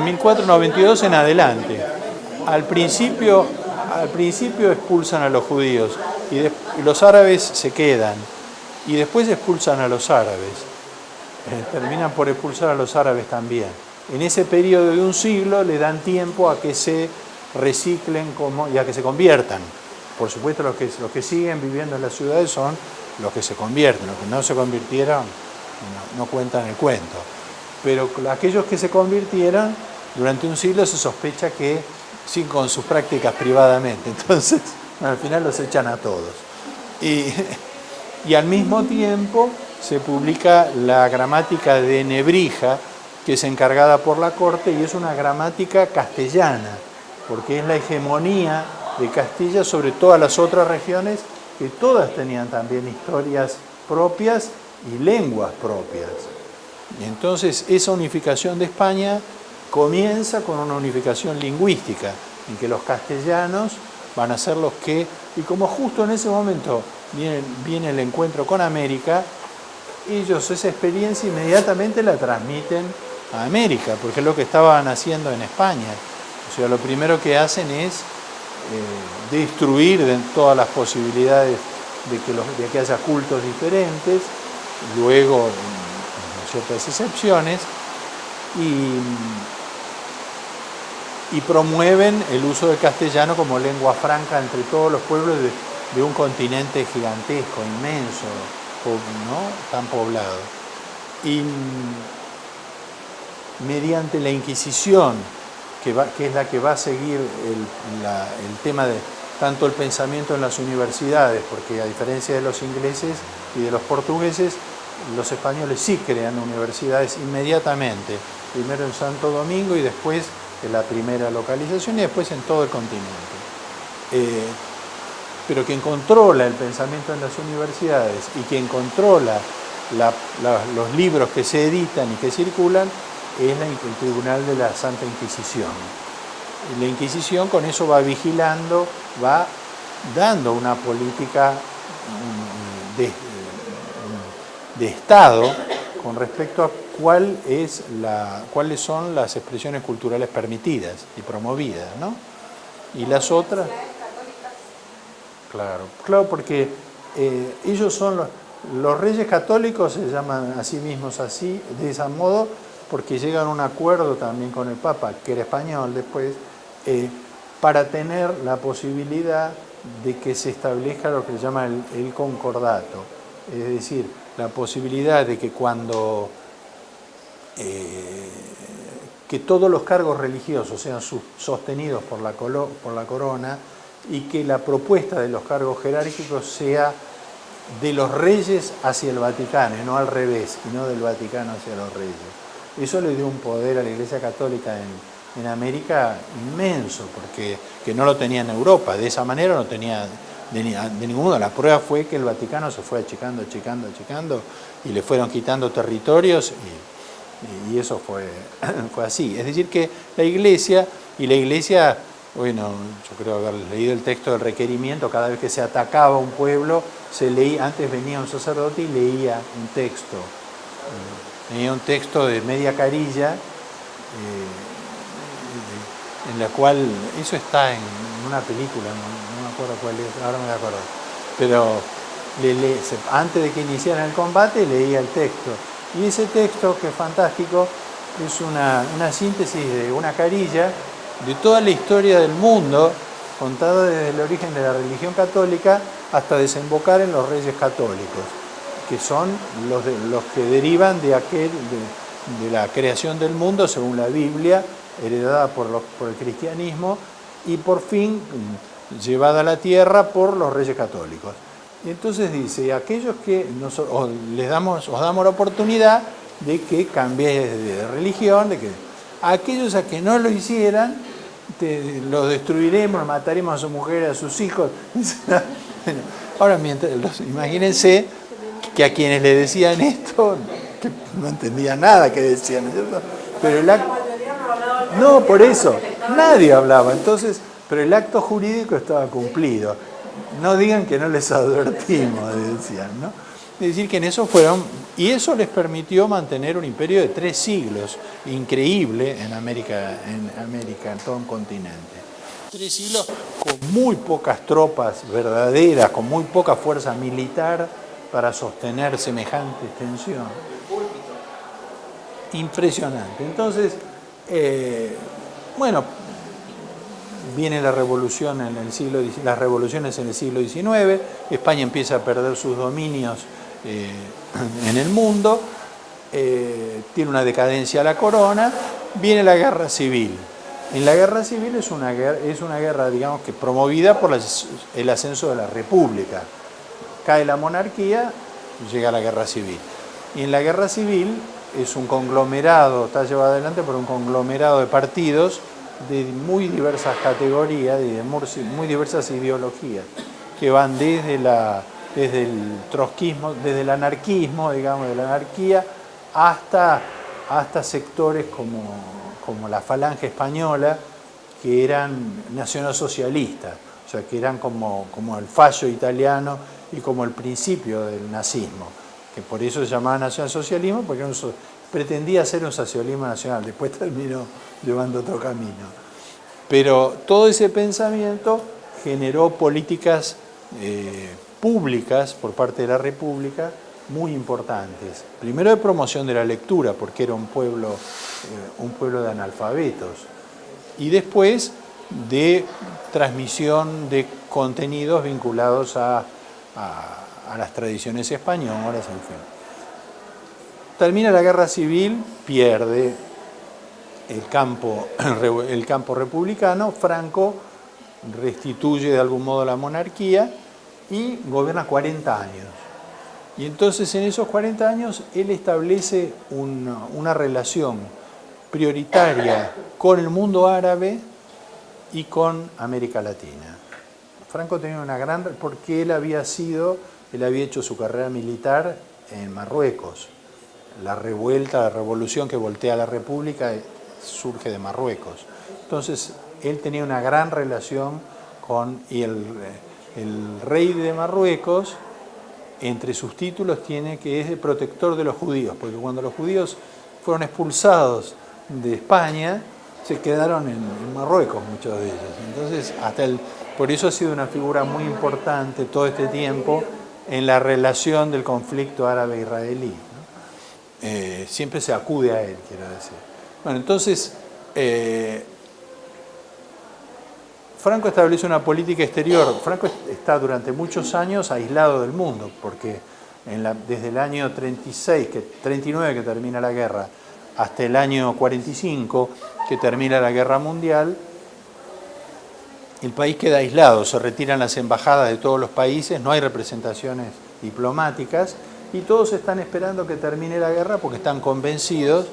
1492 en adelante. Al principio expulsan a los judíos y los árabes se quedan y después expulsan a los árabes. Terminan por expulsar a los árabes también. En ese periodo de un siglo le dan tiempo a que se reciclen y a que se conviertan. Por supuesto, los que siguen viviendo en las ciudades son los que se convierten. Los que no se convirtieron no cuentan el cuento. Pero aquellos que se convirtieron, durante un siglo se sospecha que siguen con sus prácticas privadamente. Entonces, al final los echan a todos. Y al mismo tiempo se publica la gramática de Nebrija, que es encargada por la corte, y es una gramática castellana, porque es la hegemonía de Castilla sobre todas las otras regiones, que todas tenían también historias propias y lenguas propias. Y entonces esa unificación de España comienza con una unificación lingüística, en que los castellanos van a ser los que, y como justo en ese momento viene el encuentro con América, ellos esa experiencia inmediatamente la transmiten a América, porque es lo que estaban haciendo en España. O sea, lo primero que hacen es destruir todas las posibilidades de que haya cultos diferentes, luego, con ciertas excepciones, y promueven el uso del castellano como lengua franca entre todos los pueblos de un continente gigantesco, inmenso, ¿no? Tan poblado. Y mediante la Inquisición, que es la que va a seguir el tema de tanto el pensamiento en las universidades, porque a diferencia de los ingleses y de los portugueses, los españoles sí crean universidades inmediatamente, primero en Santo Domingo y después en la primera localización y después en todo el continente. Pero quien controla el pensamiento en las universidades y quien controla los libros que se editan y que circulan es el Tribunal de la Santa Inquisición. Y la Inquisición con eso va vigilando, va dando una política de Estado con respecto a cuáles son las expresiones culturales permitidas y promovidas, ¿no? Y las otras... Claro, porque ellos son los reyes católicos, se llaman a sí mismos así, de ese modo, porque llegan a un acuerdo también con el Papa, que era español después, para tener la posibilidad de que se establezca lo que se llama el concordato, es decir, la posibilidad de que cuando que todos los cargos religiosos sean sostenidos por la corona y que la propuesta de los cargos jerárquicos sea de los reyes hacia el Vaticano, y no al revés, y no del Vaticano hacia los reyes. Eso le dio un poder a la Iglesia Católica en América inmenso, porque que no lo tenía en Europa, de esa manera no tenía de ninguno. La prueba fue que el Vaticano se fue achicando y le fueron quitando territorios y eso fue así. Es decir que la Iglesia, bueno, yo creo haber leído el texto del requerimiento, cada vez que se atacaba un pueblo, antes venía un sacerdote y leía un texto. Tenía un texto de media carilla, en la cual, eso está en una película, no me acuerdo cuál es, ahora me voy a acordar, pero antes de que iniciaran el combate leía el texto, y ese texto, que es fantástico, es una síntesis de una carilla de toda la historia del mundo, contada desde el origen de la religión católica hasta desembocar en los reyes católicos, que son los que derivan de la creación del mundo según la Biblia, heredada por el cristianismo y por fin llevada a la tierra por los reyes católicos. Y entonces dice, aquellos que os damos la oportunidad de que cambiéis de religión, de que aquellos a que no lo hicieran, los destruiremos, mataremos a su mujer, a sus hijos. Ahora, imagínense que a quienes le decían esto, que no entendían nada que decían, ¿no es cierto? Pero no, por eso, nadie hablaba. Entonces, pero el acto jurídico estaba cumplido. No digan que no les advertimos, decían, ¿no? Es decir, que en eso y eso les permitió mantener un imperio de 3 siglos, increíble en América, en todo un continente. 3 siglos con muy pocas tropas verdaderas, con muy poca fuerza militar para sostener semejante extensión. Impresionante. Entonces, bueno, viene la revolución las revoluciones en el siglo XIX, España empieza a perder sus dominios en el mundo, tiene una decadencia la corona, viene la guerra civil. En la guerra civil es una guerra, digamos, que promovida por el ascenso de la república. Cae la monarquía, llega la guerra civil. Y en la guerra civil es un conglomerado, está llevado adelante por un conglomerado de partidos de muy diversas categorías y de muy diversas ideologías, que van desde el trotskismo, desde el anarquismo, digamos, de la anarquía, hasta sectores como la Falange Española, que eran nacionalsocialistas, o sea, que eran como el fallo italiano y como el principio del nazismo, que por eso se llamaba nacionalsocialismo, porque pretendía ser un socialismo nacional, después terminó llevando otro camino. Pero todo ese pensamiento generó políticas públicas por parte de la República muy importantes. Primero de promoción de la lectura, porque era un pueblo de analfabetos. Y después de transmisión de contenidos vinculados a las tradiciones españolas, en fin. Termina la guerra civil, pierde el campo republicano, Franco restituye de algún modo la monarquía y gobierna 40 años. Y entonces en esos 40 años él establece una relación prioritaria con el mundo árabe y con América Latina. Franco tenía una gran... porque él había hecho su carrera militar en Marruecos. La revolución que voltea a la República surge de Marruecos. Entonces, él tenía una gran relación y el rey de Marruecos, entre sus títulos, tiene que es el protector de los judíos, porque cuando los judíos fueron expulsados de España, se quedaron en Marruecos muchos de ellos. Entonces, por eso ha sido una figura muy importante todo este tiempo en la relación del conflicto árabe-israelí. Siempre se acude a él, quiero decir. Bueno, entonces, Franco establece una política exterior. Franco está durante muchos años aislado del mundo, porque desde el año 39 que termina la guerra, hasta el año 45 que termina la guerra mundial, el país queda aislado, se retiran las embajadas de todos los países, no hay representaciones diplomáticas, y todos están esperando que termine la guerra porque están convencidos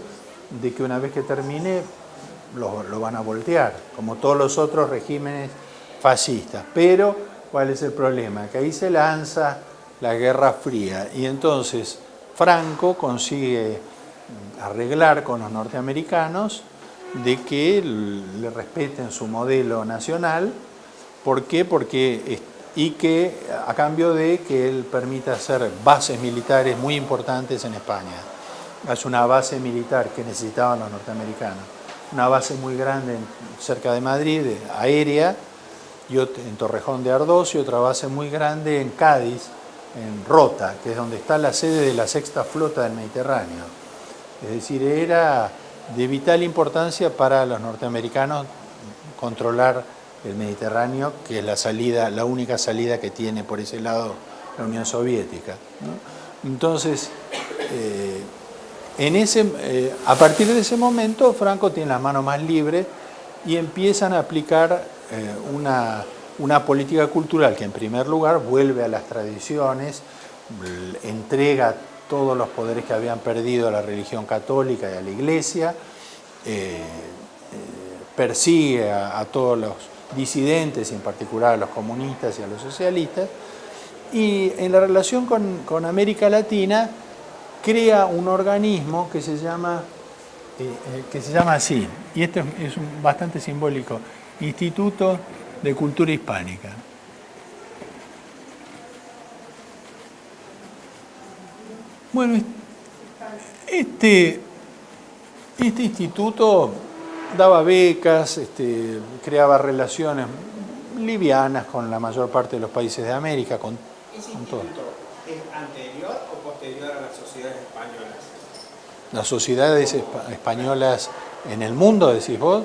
de que una vez que termine lo van a voltear, como todos los otros regímenes fascistas. Pero, ¿cuál es el problema? Que ahí se lanza la Guerra Fría y entonces Franco consigue arreglar con los norteamericanos de que le respeten su modelo nacional. ¿Por qué? Y que a cambio de que él permita hacer bases militares muy importantes en España. Es una base militar que necesitaban los norteamericanos. Una base muy grande cerca de Madrid, aérea, y en Torrejón de Ardoz, y otra base muy grande en Cádiz, en Rota, que es donde está la sede de la Sexta Flota del Mediterráneo. Es decir, era de vital importancia para los norteamericanos controlar el Mediterráneo, que es la única salida que tiene por ese lado la Unión Soviética, ¿no? Entonces, a partir de ese momento, Franco tiene las manos más libres y empiezan a aplicar una política cultural que, en primer lugar, vuelve a las tradiciones, entrega todos los poderes que habían perdido a la religión católica y a la Iglesia, persigue a todos los disidentes, en particular a los comunistas y a los socialistas, y en la relación con América Latina crea un organismo que se llama así, y esto es bastante simbólico, Instituto de Cultura Hispánica. Bueno, este instituto daba becas, creaba relaciones livianas con la mayor parte de los países de América, con todo. ¿Es anterior o posterior a las sociedades españolas? Las sociedades españolas en el mundo, decís vos.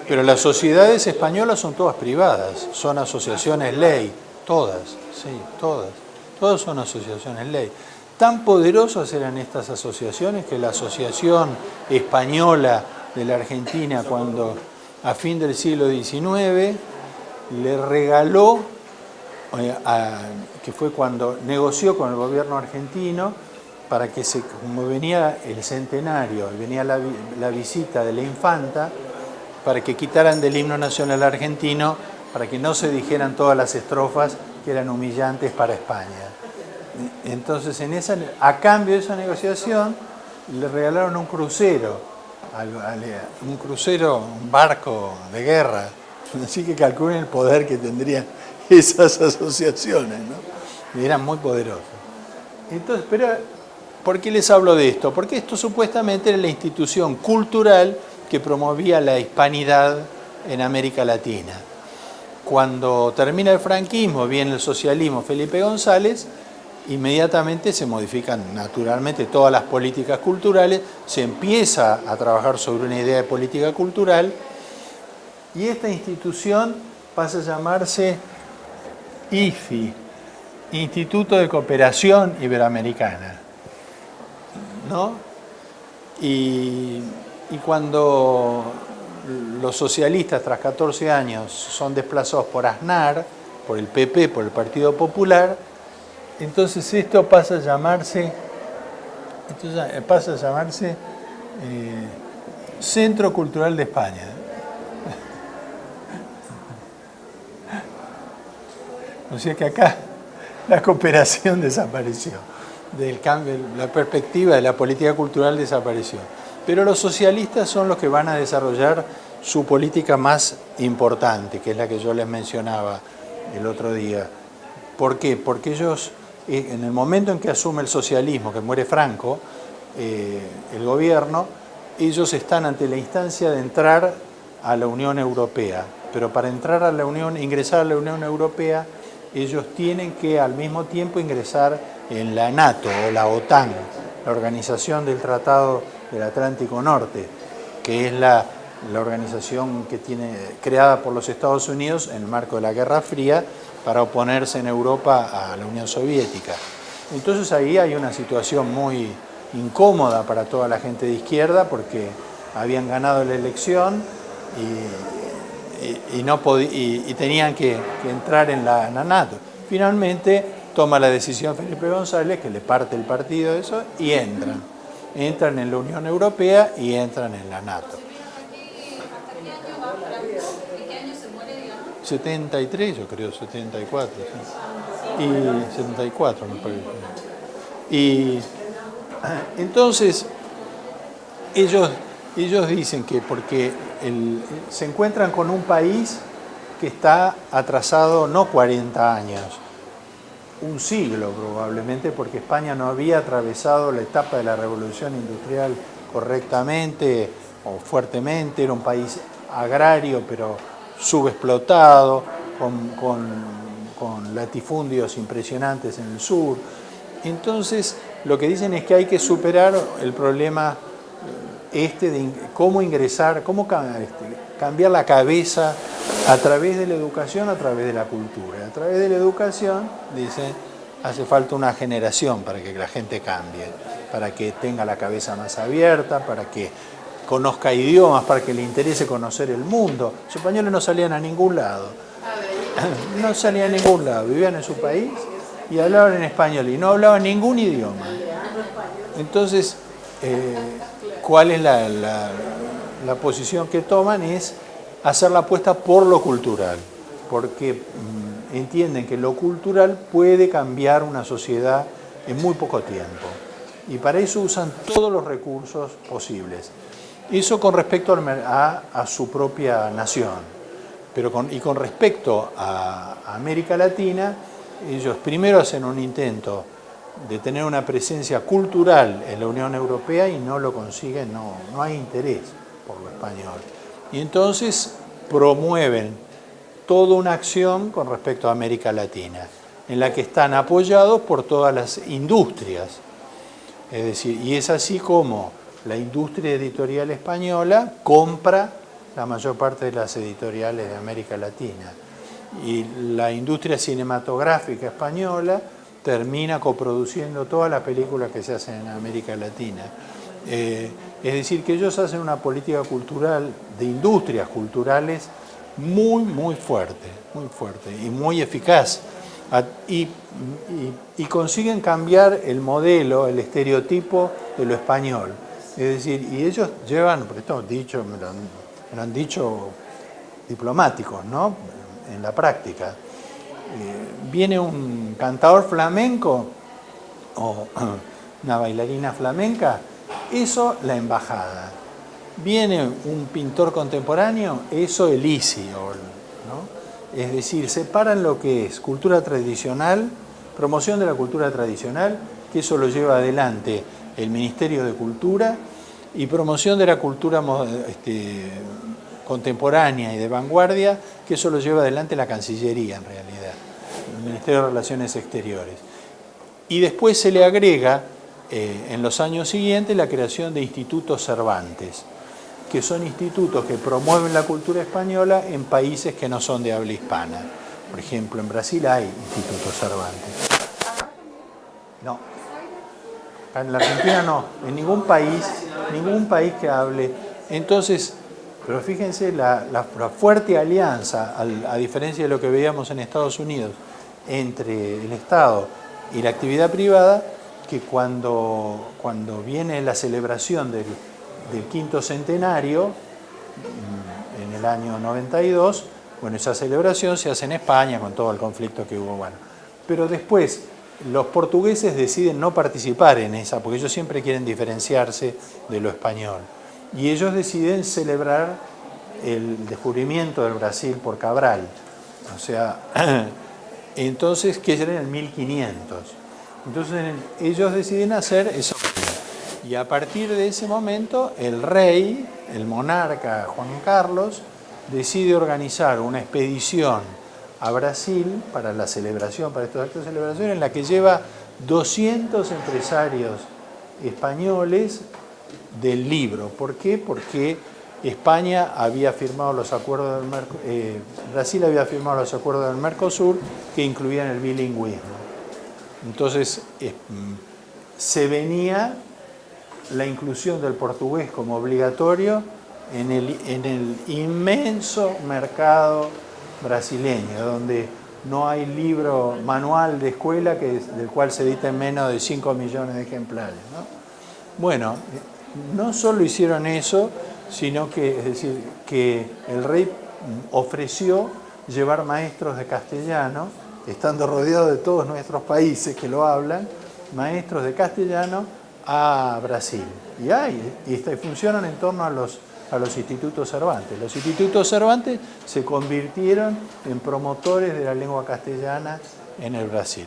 Pero las sociedades españolas son todas privadas, son asociaciones ley, todas, sí, todas son asociaciones ley. Tan poderosas eran estas asociaciones que la Asociación Española de la Argentina, cuando a fin del siglo XIX le regaló, que fue cuando negoció con el gobierno argentino, para que como venía el centenario, venía la visita de la infanta, para que quitaran del himno nacional argentino, para que no se dijeran todas las estrofas que eran humillantes para España. Entonces, a cambio de esa negociación, le regalaron un crucero, un barco de guerra. Así que calculen el poder que tendrían esas asociaciones, ¿no? Y eran muy poderosas. Entonces, pero, ¿por qué les hablo de esto? Porque esto supuestamente era la institución cultural que promovía la hispanidad en América Latina. Cuando termina el franquismo, viene el socialismo, Felipe González, inmediatamente se modifican naturalmente todas las políticas culturales, se empieza a trabajar sobre una idea de política cultural y esta institución pasa a llamarse IFI, Instituto de Cooperación Iberoamericana, ¿no? Y cuando los socialistas tras 14 años son desplazados por Aznar, por el PP, por el Partido Popular, entonces esto pasa a llamarse Centro Cultural de España. O sea que acá la cooperación desapareció, del cambio, la perspectiva de la política cultural desapareció. Pero los socialistas son los que van a desarrollar su política más importante, que es la que yo les mencionaba el otro día. ¿Por qué? Porque ellos, en el momento en que asume el socialismo, que muere Franco, el gobierno, ellos están ante la instancia de entrar a la Unión Europea. Pero para ingresar a la Unión Europea, ellos tienen que al mismo tiempo ingresar en la NATO o la OTAN, la Organización del Tratado del Atlántico Norte, que es la organización que creada por los Estados Unidos en el marco de la Guerra Fría para oponerse en Europa a la Unión Soviética. Entonces ahí hay una situación muy incómoda para toda la gente de izquierda porque habían ganado la elección y tenían que entrar en la NATO. Finalmente toma la decisión Felipe González, que le parte el partido eso, y entran en la Unión Europea y entran en la NATO. ¿Hasta qué año va Franco? ¿En qué año se muere, digamos? 73, yo creo, 74. Sí. Y 74, me parece. Y entonces ellos dicen que porque se encuentran con un país que está atrasado no 40 años, un siglo probablemente, porque España no había atravesado la etapa de la revolución industrial correctamente o fuertemente, era un país agrario pero subexplotado, con latifundios impresionantes en el sur. Entonces lo que dicen es que hay que superar el problema de cómo ingresar, cómo cambiar la cabeza a través de la educación, a través de la cultura. A través de la educación, dicen, hace falta una generación para que la gente cambie, para que tenga la cabeza más abierta, para que conozca idiomas, para que le interese conocer el mundo. Los españoles no salían a ningún lado. No salían a ningún lado, vivían en su país y hablaban en español y no hablaban ningún idioma. Entonces, ¿cuál es la posición que toman? Es hacer la apuesta por lo cultural, porque entienden que lo cultural puede cambiar una sociedad en muy poco tiempo. Y para eso usan todos los recursos posibles. Eso con respecto a su propia nación. Y con respecto a América Latina, ellos primero hacen un intento de tener una presencia cultural en la Unión Europea y no lo consiguen, no hay interés por lo español. Y entonces promueven toda una acción con respecto a América Latina, en la que están apoyados por todas las industrias. Es decir, y es así como la industria editorial española compra la mayor parte de las editoriales de América Latina. Y la industria cinematográfica española termina coproduciendo todas las películas que se hacen en América Latina. Es decir, que ellos hacen una política cultural, de industrias culturales, muy, muy fuerte y muy eficaz. Y consiguen cambiar el modelo, el estereotipo de lo español. Es decir, y ellos llevan, porque esto me lo han dicho diplomáticos, ¿no? En la práctica. Viene un cantador flamenco o una bailarina flamenca, eso la embajada. Viene un pintor contemporáneo, eso el ISI, ¿no? Es decir, separan lo que es cultura tradicional, promoción de la cultura tradicional, que eso lo lleva adelante el Ministerio de Cultura, y promoción de la cultura contemporánea y de vanguardia, que eso lo lleva adelante la Cancillería en realidad, el Ministerio de Relaciones Exteriores. Y después se le agrega, en los años siguientes, la creación de institutos Cervantes, que son institutos que promueven la cultura española en países que no son de habla hispana. Por ejemplo, en Brasil hay institutos Cervantes. No. En la Argentina no. En ningún país que hable. Entonces, pero fíjense la fuerte alianza, a diferencia de lo que veíamos en Estados Unidos, entre el Estado y la actividad privada, que cuando viene la celebración del quinto centenario, en el año 92, bueno, esa celebración se hace en España con todo el conflicto que hubo. Bueno, pero después los portugueses deciden no participar en esa, porque ellos siempre quieren diferenciarse de lo español. Y ellos deciden celebrar el descubrimiento del Brasil por Cabral. O sea, entonces, que era en el 1500. Entonces ellos deciden hacer eso. Y a partir de ese momento, el rey, el monarca Juan Carlos, decide organizar una expedición a Brasil para la celebración, para estos actos de celebración, en la que lleva 200 empresarios españoles del libro. ¿Por qué? Porque España había firmado los acuerdos del Brasil había firmado los acuerdos del Mercosur que incluían el bilingüismo. Entonces se venía la inclusión del portugués como obligatorio en el inmenso mercado brasileño, donde no hay libro manual de escuela del cual se editen menos de 5 millones de ejemplares, ¿no? Bueno, no solo hicieron eso, sino que, es decir, que el rey ofreció llevar maestros de castellano, estando rodeado de todos nuestros países que lo hablan, maestros de castellano a Brasil. Y funcionan en torno a los institutos Cervantes. Los institutos Cervantes se convirtieron en promotores de la lengua castellana en el Brasil.